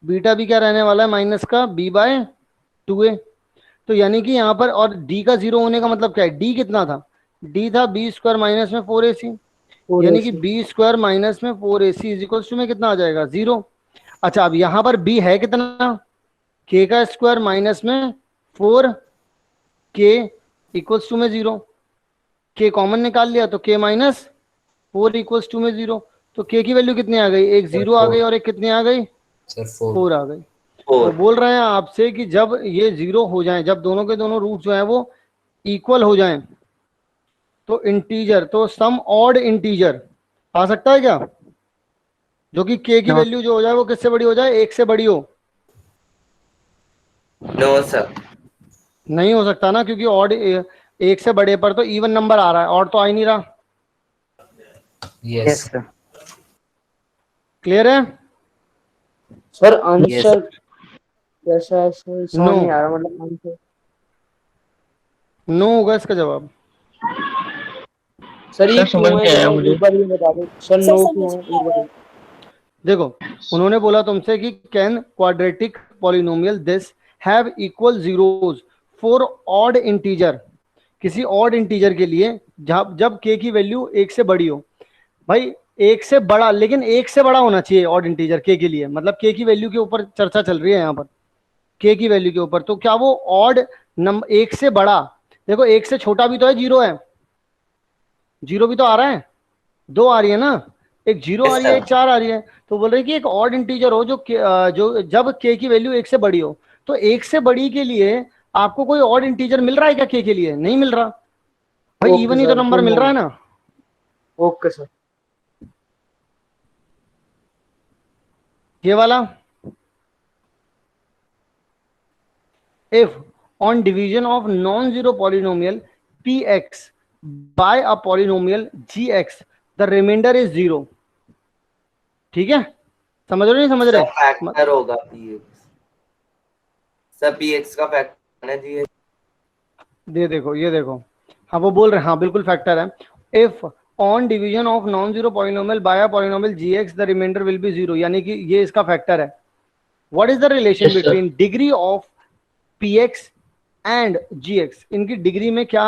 बीटा भी क्या रहने वाला है माइनस का b/2 है। तो यानी कि यहाँ पर, और d का 0 होने का मतलब क्या है, d कितना था, d था b स्क्वायर माइनस में 4ac, यानी कि b स्क्वायर माइनस में 4ac इज इक्वल टू में कितना आ जाएगा, 0। अच्छा, अब यहाँ पर b है कितना, k का स्क्वायर माइनस में 4k इक्वल्स टू में 0। k कॉमन निकाल लिया तो k माइनस 4 इक्वल्स टू में 0। तो k की वैल्यू कितनी आ गई, एक 0 आ गई और एक कितनी आ गई, 4 आ गई। तो बोल रहे हैं आपसे कि जब ये 0 हो जाए, जब दोनों के दोनों रूट जो है वो इक्वल हो जाएं, तो इंटीजर, तो सम ऑड इंटीजर आ सकता है क्या, जो कि k की वैल्यू जो हो जाए वो किससे बड़ी हो जाए, 1 से बड़ी हो? नो सर, नहीं हो सकता ना, क्योंकि ऑड 1 से बड़े पर तो इवन नंबर आ रहा है, और तो आ ही नहीं रहा। यस क्लियर है? सर आंसर कैसा है सर, समझ नहीं आ रहा, मतलब आंसर नो होगा इसका जवाब। सर ये समझ क्यों नहीं आया है, मुझे। एक बार ये बता दो सर, नो क्यों है, एक बार। देखो, उन्होंने बोला तुमसे कि can quadratic polynomial this have equal zeros for odd integer, किसी ऑड इंटीजर के लिए जब k की वैल्यू 1 से बड़ी हो। भाई 1 से बड़ा, लेकिन 1 से बड़ा होना चाहिए ऑड इंटीजर k के लिए, मतलब k की वैल्यू के ऊपर चर्चा चल रही है यहाँ पर, k की वैल्यू के ऊपर। तो क्या वो ऑड नंबर 1 से बड़ा, देखो 1 से छोटा भी तो है, 0 है, 0 भी तो आ रहा है, 2 आ रही है ना, एक 0 आ रही है, एक 4 आ रही है। तो बोल रहे हैं कि एक ऑड इंटीजर हो जो जब k की वैल्यू 1 से बड़ी हो। तो 1 से बड़ी के लिए आपको कोई ऑड इंटीजर मिल रहा है क्या k के लिए? नहीं मिल रहा भाई, इवन ही तो नंबर मिल रहा है ना। Okay sir. ये वाला, if on division of non-zero polynomial px by a polynomial gx the remainder is 0, ठीक है? समझ रहे नहीं समझ रहे? फैक्टर होगा px, सब px का फैक्टर है जी। दे देखो, ये देखो, हाँ वो बोल रहे हैं, हाँ बिल्कुल फैक्टर है। if on division of non-zero polynomial by a polynomial gx the remainder will be 0, यानी कि ये इसका फैक्टर है। what is the relation Yes, sir. between degree of px and gx, इनकी डिग्री में क्या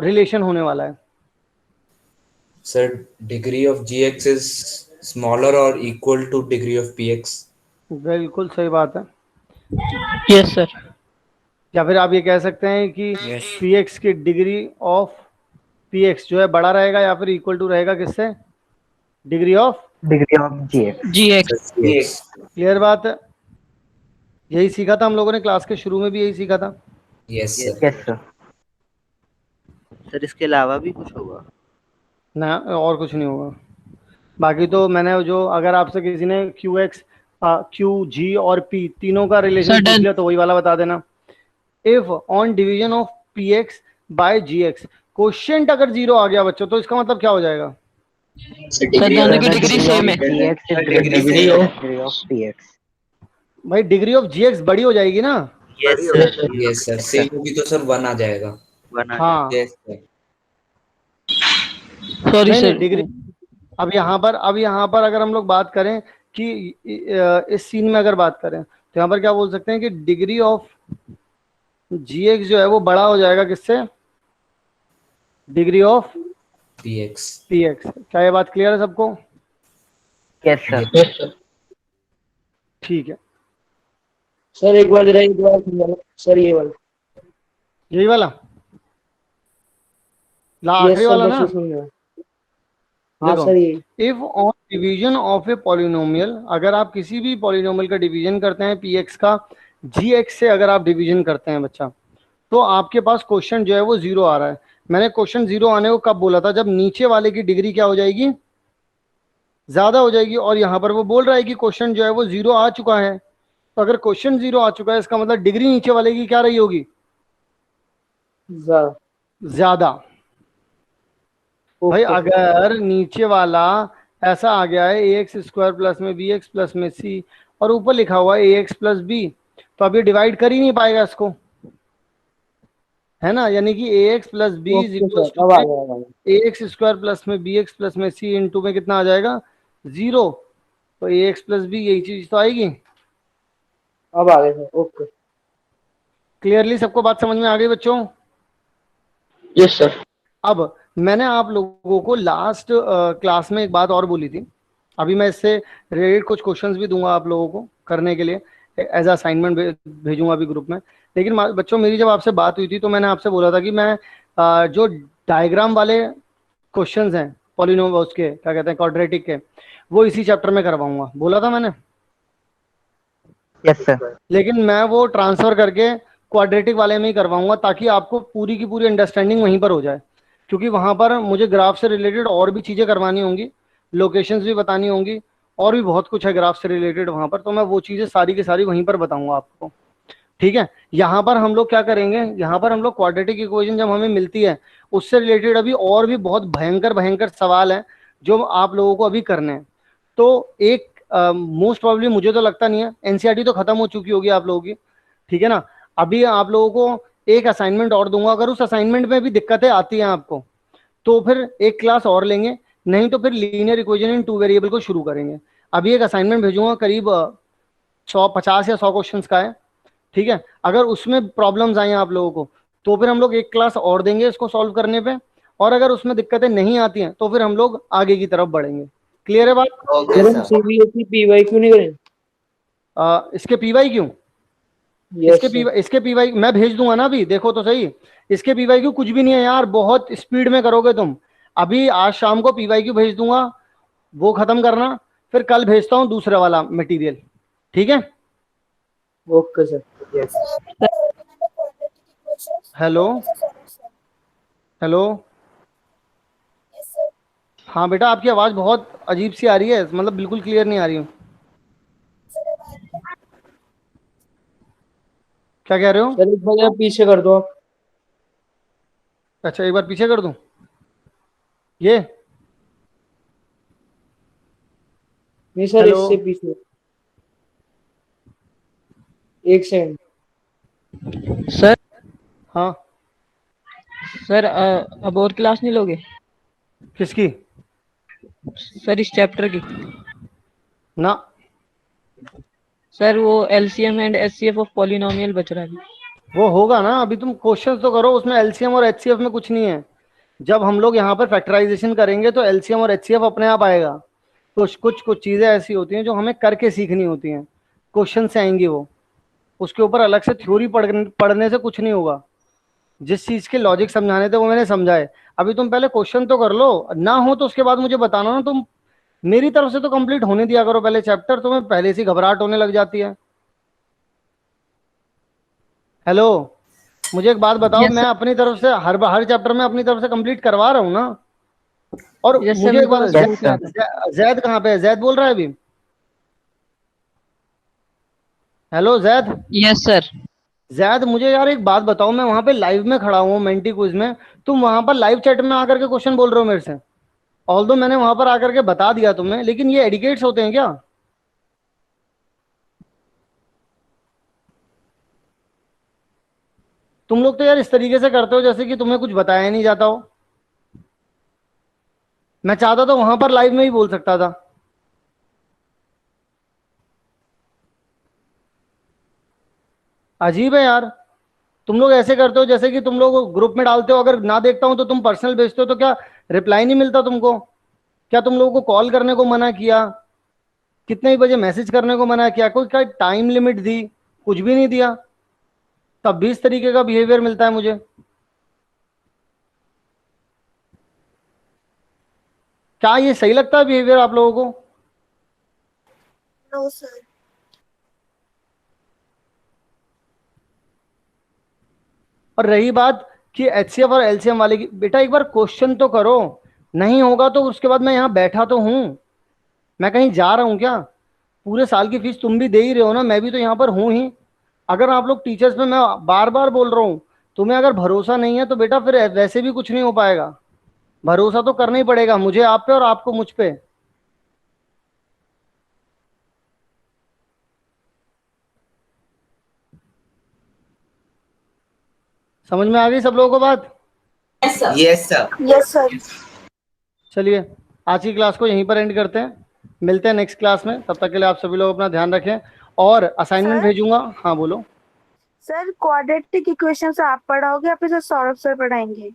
रिलेशन होने वाला है? Sir, degree of gx is smaller or equal to degree of px. बिल्कुल सही बात है। Yes sir. या फिर आप ये कह सकते हैं कि पी एक्स की डिग्री ऑफ पी एक्स जो है बड़ा रहेगा या फिर इक्वल टू रहेगा किससे, degree of G X. Clear बात है। यही सीखा था हम लोगों ने क्लास के शुरू में भी, यही सीखा था। Yes sir. सर इसके अलावा भी कुछ होगा? ना, और कुछ नहीं होगा। बाकी तो मैंने जो, अगर आपसे किसी ने क्यू एक्स, क्यू जी और पी तीनों का रिलेशन पूछ लिया तो वही वाला बता देना। If on division of P X by G X quotient अगर 0 आ गया बच्चों, तो इसका मतलब क्या हो जाएगा? सर दोनों की डिग्री सेम है। Degree of px। भाई डिग्री ऑफ जी एक्स बड़ी हो जाएगी ना। यस सर, सेम होगी तो सर 1 आ जाएगा। हाँ यस सर। सॉरी नहीं नहीं, सर। डिग्री अब यहाँ पर अगर हम लोग बात करें कि इस सीन में अगर बात करें तो यहाँ पर क्या बोल सकते हैं कि डिग्री ऑफ जी एक्स जो है वो बड़ा हो जाएगा किससे, degree of px। P x. क्या ये बात क्लियर है सबको? Yes sir. ठीक है। सर एक बार जरा एक बार समझाना सर, ये वाला। यही वाला यस आखिरी सर, वाला बस ना। ये समझना। हाँ देखो, सर, ये if on division of a polynomial, अगर आप किसी भी पॉलिनोमियल का डिवीजन करते हैं पी एक्स का जी एक्स से, अगर आप डिवीजन करते हैं बच्चा, तो आपके पास क्वेश्चन जो है वो 0 आ रहा है। मैंने क्वेश्चन 0 आने को कब बोला था? जब नीचे वाले की डिग्री क्या हो जाएगी, ज्यादा हो जाएगी। और यहाँ पर वो बोल रहा है कि क्वेश्चन जो है वो 0 आ चुका है। तो अगर क्वेश्चन 0 आ चुका है, इसका मतलब डिग्री नीचे वाले की क्या रही होगी, ज्यादा। भाई अगर नीचे वाला ऐसा आ गया है ए एक्स स्क्वायर प्लस में बी एक्स प्लस में सी, और ऊपर लिखा हुआ है ए एक्स प्लस बी, तो अब ये डिवाइड कर ही नहीं पाएगा इसको, है ना। यानी कि ए x plus b a x square plus में बी एक्स प्लस में सी इंटू में कितना आ जाएगा, 0। तो ए एक्स प्लस बी यही चीज तो आएगी। अब आ गए सर। ओके, क्लियरली सबको बात समझ में आ गई बच्चों? Yes sir. अब मैंने आप लोगों को लास्ट क्लास में एक बात और बोली थी, अभी मैं इससे रिलेटेड कुछ क्वेश्चंस भी दूंगा आप लोगों को करने के लिए, एज असाइनमेंट भेजूंगा अभी ग्रुप में। लेकिन बच्चों मेरी जब आपसे बात हुई थी तो मैंने आपसे बोला था कि मैं जो डायग्राम वाले क्वेश्चंस हैं पॉलिनोमियल उसके क्या कहते हैं क्वाड्रेटिक के, वो इसी चैप्टर में करवाऊंगा, बोला था मैंने। Yes sir. लेकिन मैं वो ट्रांसफर करके क्वाड्रेटिक वाले में ही करवाऊंगा, ताकि आपको पूरी की पूरी अंडरस्टैंडिंग वहीं पर हो जाए। क्योंकि वहां पर मुझे ग्राफ से रिलेटेड और भी चीजें करवानी होंगी, लोकेशंस भी बतानी होंगी, और भी बहुत कुछ है ग्राफ से रिलेटेड वहां पर। तो मैं वो चीजें सारी की सारी वहीं पर बताऊंगा आपको, ठीक है। यहाँ पर हम लोग क्या करेंगे, यहाँ पर हम लोग क्वाड्रेटिक इक्वेशन जब हमें मिलती है उससे रिलेटेड अभी और भी बहुत भयंकर भयंकर सवाल हैं जो आप लोगों को अभी करने हैं। तो एक मोस्ट प्रोबेबली, मुझे तो लगता नहीं है, एनसीईआरटी तो खत्म हो चुकी होगी आप लोगों की, ठीक है ना। अभी आप लोगों को एक असाइनमेंट और दूंगा, अगर उस असाइनमेंट में भी दिक्कतें आती हैं आपको तो फिर एक क्लास और लेंगे, नहीं तो फिर लीनियर इक्वेशन इन 2 वेरिएबल को शुरू करेंगे। अभी एक असाइनमेंट भेजूंगा करीब 150 या 100 क्वेश्चन का है, ठीक है। अगर उसमें प्रॉब्लम्स आई हैं आप लोगों को तो फिर हम लोग एक क्लास और देंगे इसको सॉल्व करने पे, और अगर उसमें दिक्कतें नहीं आती हैं तो फिर हम लोग आगे की तरफ बढ़ेंगे। क्लियर है बात? सीबीएसई पीवाई क्यों नहीं करें? इसके पीवाई क्यों? इसके पीवाई मैं भेज दूंगा ना, अभी देखो तो सही। इसके पीवाई क्यू कुछ भी नहीं है यार, बहुत स्पीड में करोगे तुम। अभी आज शाम को पीवाई क्यू भेज दूंगा, वो खत्म करना, फिर कल भेजता हूँ दूसरा वाला मटेरियल, ठीक है। Okay sir. हेलो हेलो, हाँ बेटा आपकी आवाज बहुत अजीब सी आ रही है, मतलब बिल्कुल क्लियर नहीं आ रही हूँ। क्या कह रहे हो? सर एक बार पीछे कर दो आप। अच्छा एक बार पीछे कर दूं ये? नहीं सर, हेलो? इससे पीछे एक सेकंड। सर हाँ सर, अब और क्लास नहीं लोगे? किसकी? सर इस चैप्टर की ना सर, वो LCM and HCF of polynomial बच रहा है। वो होगा ना, अभी तुम क्वेश्चन तो करो, उसमें एलसीएम और एचसीएफ में कुछ नहीं है। जब हम लोग यहाँ पर फैक्टराइजेशन करेंगे तो एलसीएम और एचसीएफ अपने आप आएगा। कुछ कुछ कुछ चीजें ऐसी होती हैं जो हमें करके सीखनी होती हैं, क्वेश्चन से आएंगी वो, उसके ऊपर अलग से थ्योरी पढ़ने से कुछ नहीं होगा। जिस चीज के लॉजिक समझाने थे वो मैंने समझाए। अभी तुम पहले क्वेश्चन तो कर लो, ना हो तो उसके बाद मुझे बताना ना। तुम मेरी तरफ से तो कंप्लीट होने दिया करो पहले चैप्टर, तुम्हें पहले से घबराहट होने लग जाती है। हेलो, मुझे एक बात बताओ, मैं अपनी तरफ से हर चैप्टर में अपनी तरफ से कंप्लीट करवा रहा हूँ ना। और मुझे एक बात, जैद कहाँ पे है? जैद बोल रहा है अभी? Hello Zaid. Yes sir. Zaid मुझे यार एक बात बताओ, मैं वहां पे लाइव में खड़ा हूँ मेंटी क्विज में, तुम वहां पर लाइव चैट में आकर के क्वेश्चन बोल रहे हो मेरे से। ऑल्दो मैंने वहां पर आकर के बता दिया तुम्हें, लेकिन ये एडिकेट्स होते हैं क्या? तुम लोग तो यार इस तरीके से करते हो जैसे कि तुम्हें कुछ बताया नहीं जाता हो। मैं चाहता तो वहां पर लाइव में ही बोल सकता था। अजीब है यार, तुम लोग ऐसे करते हो जैसे कि तुम लोग ग्रुप में डालते हो, अगर ना देखता हूं तो तुम पर्सनल भेजते हो, तो क्या रिप्लाई नहीं मिलता तुमको? क्या तुम लोगों को कॉल करने को मना किया? कितने ही बजे मैसेज करने को मना किया? कोई क्या टाइम लिमिट दी? कुछ भी नहीं दिया, तब भी इस तरीके का बिहेवियर मिलता है मुझे। क्या ये सही लगता है बिहेवियर आप लोगों को? No sir. और रही बात कि एचसीएफ और एलसीएम वाले की, बेटा एक बार क्वेश्चन तो करो। नहीं होगा तो उसके बाद मैं यहाँ बैठा तो हूँ, मैं कहीं जा रहा हूँ क्या? पूरे साल की फीस तुम भी दे ही रहे हो ना, मैं भी तो यहाँ पर हूँ ही। अगर आप लोग टीचर्स पे, मैं बार बार बोल रहा हूँ, तुम्हें अगर भरोसा नहीं है तो बेटा फिर वैसे भी कुछ नहीं हो पाएगा। भरोसा तो करना ही पड़ेगा, मुझे आप पे और आपको मुझ पे। समझ में आ गई सब लोगों को बात? Yes sir. Yes sir. चलिए आज की क्लास को यहीं पर एंड करते हैं, मिलते हैं नेक्स्ट क्लास में। तब तक के लिए आप सभी लोग अपना ध्यान रखें और असाइनमेंट भेजूंगा। हाँ बोलो। सर क्वाड्रेटिक इक्वेशन आप पढ़ाओगे या फिर सर सौरभ सर पढ़ाएंगे?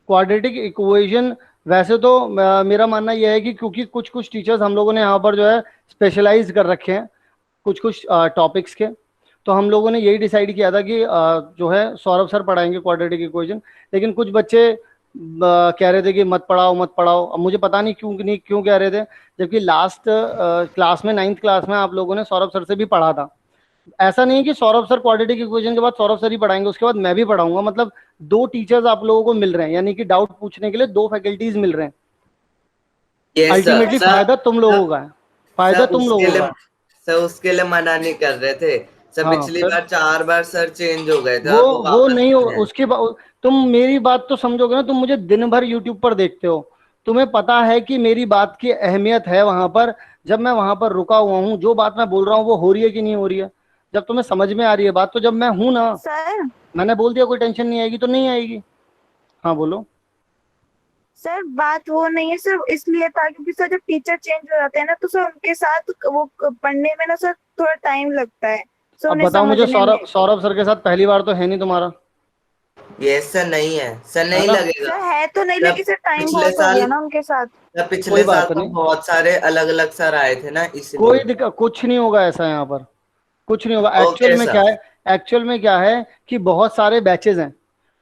क्वाड्रेटिक इक्वेशन वैसे तो मेरा मानना यह है कि क्योंकि कुछ कुछ टीचर्स हम लोगों ने यहाँ पर जो है स्पेशलाइज कर रखे हैं कुछ कुछ टॉपिक्स के, तो हम लोगों ने यही डिसाइड किया था कि जो है सौरभ सर पढ़ाएंगे क्वाड्रेटिक इक्वेशन। लेकिन कुछ बच्चे कह रहे थे कि मत पढ़ाओ मत पढ़ाओ। अब मुझे पता नहीं क्यों कह रहे थे, जबकि लास्ट क्लास में 9th क्लास में आप लोगों ने सौरभ सर से भी पढ़ा था। ऐसा नहीं कि सौरभ सर क्वाड्रेटिक इक्वेशन के बाद सौरभ सर ही पढ़ाएंगे, उसके बाद मैं भी पढ़ाऊंगा। मतलब 2 टीचर्स आप लोगों को मिल रहे हैं, यानी कि डाउट पूछने के लिए 2 फैकल्टीज मिल रहे हैं। अल्टीमेटली फायदा तुम लोगों का है, फायदा तुम लोगों का है। सर उसके लिए मना नहीं कर रहे थे सर, हाँ, पिछली बार 4 बार सर चेंज हो गए थे। वो नहीं हो, उसके बाद तुम मेरी बात तो समझोगे ना। तुम मुझे दिन भर यूट्यूब पर देखते हो, तुम्हें पता है कि मेरी बात की अहमियत है वहां पर। जब मैं वहां पर रुका हुआ हूँ, जो बात मैं बोल रहा हूँ वो हो रही है कि नहीं हो रही है, जब तुम्हें समझ में आ रही है बात, तो जब मैं हूं ना, सर मैंने बोल दिया कोई टेंशन नहीं आएगी तो नहीं आएगी। हाँ बोलो। सर बात वो नहीं है सर, इसलिए था क्योंकि सर जब टीचर चेंज हो जाते हैं ना तो सर उनके साथ वो पढ़ने में ना सर थोड़ा टाइम लगता है। सर अब बताओ मुझे, सौरभ सर के साथ पहली बार तो है नहीं तुम्हारा? ये सर नहीं है सर, नहीं लगेगा सर, है तो नहीं, लेकिन सर टाइम बहुत हो गया ना उनके साथ। पिछले साल तो बहुत सारे अलग अलग सर आए थे ना, इसलिए कोई दिक्कत कुछ नहीं होगा ऐसा, यहाँ पर कुछ नहीं होगा। एक्चुअल में क्या है कि बहुत सारे बैचेज हैं,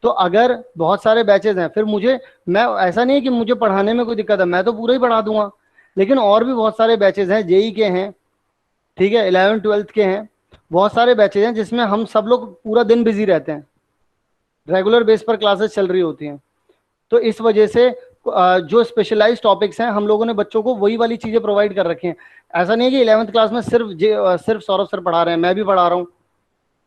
तो अगर बहुत सारे बैचेज हैं फिर मैं ऐसा नहीं है कि मुझे पढ़ाने में कोई दिक्कत है, मैं तो पूरा ही पढ़ा दूंगा। लेकिन और भी बहुत सारे बैचेज हैं, जेई के हैं, ठीक है, 11th 12th के हैं, बहुत सारे बैचेज हैं जिसमें हम सब लोग पूरा दिन बिजी रहते हैं, रेगुलर बेस पर क्लासेस चल रही होती हैं। तो इस वजह से जो स्पेशलाइज टॉपिक्स हैं हम लोगों ने बच्चों को वही वाली चीज़ें प्रोवाइड कर रखी हैं। ऐसा नहीं है कि 11th क्लास में सिर्फ सौरभ सर पढ़ा रहे हैं, मैं भी पढ़ा रहा हूँ।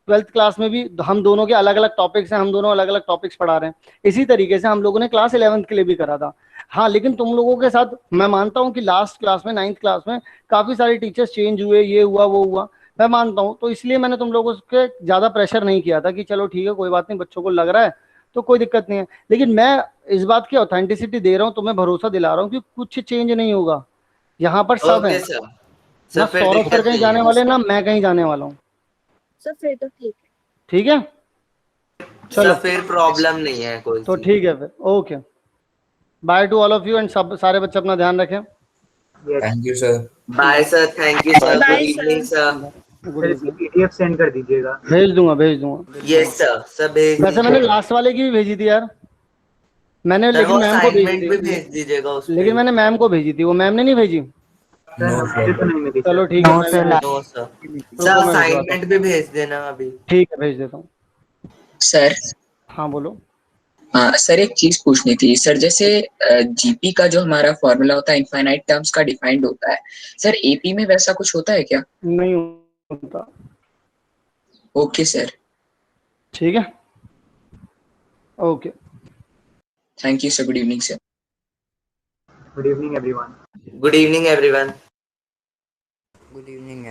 12th क्लास में भी हम दोनों के अलग अलग टॉपिक्स हैं, हम दोनों अलग अलग टॉपिक्स पढ़ा रहे हैं। इसी तरीके से हम लोगों ने क्लास 11th के लिए भी करा था। हाँ, लेकिन तुम लोगों के साथ मैं मानता हूँ कि लास्ट क्लास में 9th क्लास में काफ़ी सारे टीचर्स चेंज हुए, ये हुआ वो हुआ, मैं मानता हूँ। तो इसलिए मैंने तुम लोगों के ज़्यादा प्रेशर नहीं किया था कि चलो ठीक है कोई बात नहीं, बच्चों को लग रहा है तो कोई दिक्कत नहीं है। लेकिन मैं इस बात की ऑथेंटिसिटी दे रहा हूँ, तुम्हें भरोसा दिला रहा हूँ कि कुछ चेंज नहीं होगा। यहाँ पर सब है, ना सौरभ सर कहीं जाने वाले, ना मैं कहीं जाने वाला हूँ। सर फिर तो ठीक है। ठीक है, चलो फिर प्रॉब्लम नहीं है कोई। तो ठीक है फिर, okay, bye to all of you and सब सारे बच्चे अपना ध्यान रखें। Thank you sir. Bye sir, thank you sir, good evening sir. Good evening. PDF send कर दीजिएगा। भेज दूंगा। यस सर, सब भेज वैसे मैंने दीजिएगा। लास्ट वाले की भी भेजी थी यार मैंने, सर लेकिन वो मैम को भेजी असाइनमेंट भी थी, भेज दीजिएगा उस लेकिन मैंने मैम को भेजी थी, वो मैम ने नहीं भेजी। चलो ठीक है, नो मैं सर, रुको, नो सर। सर मैं भिजवाता हूँ। असाइनमेंट भी भेज देना अभी। ठीक है, भेज देता हूँ। सर हाँ बोलो। हाँ सर, एक चीज पूछनी थी सर। जैसे जीपी का जो हमारा फॉर्मूला होता है इनफाइनाइट टर्म्स का डिफाइंड होता है सर, एपी में वैसा कुछ होता है क्या? नहीं होता। Okay sir. ठीक है, okay. Thank you sir. Good evening sir. Good evening everyone. Good evening everyone. Good evening.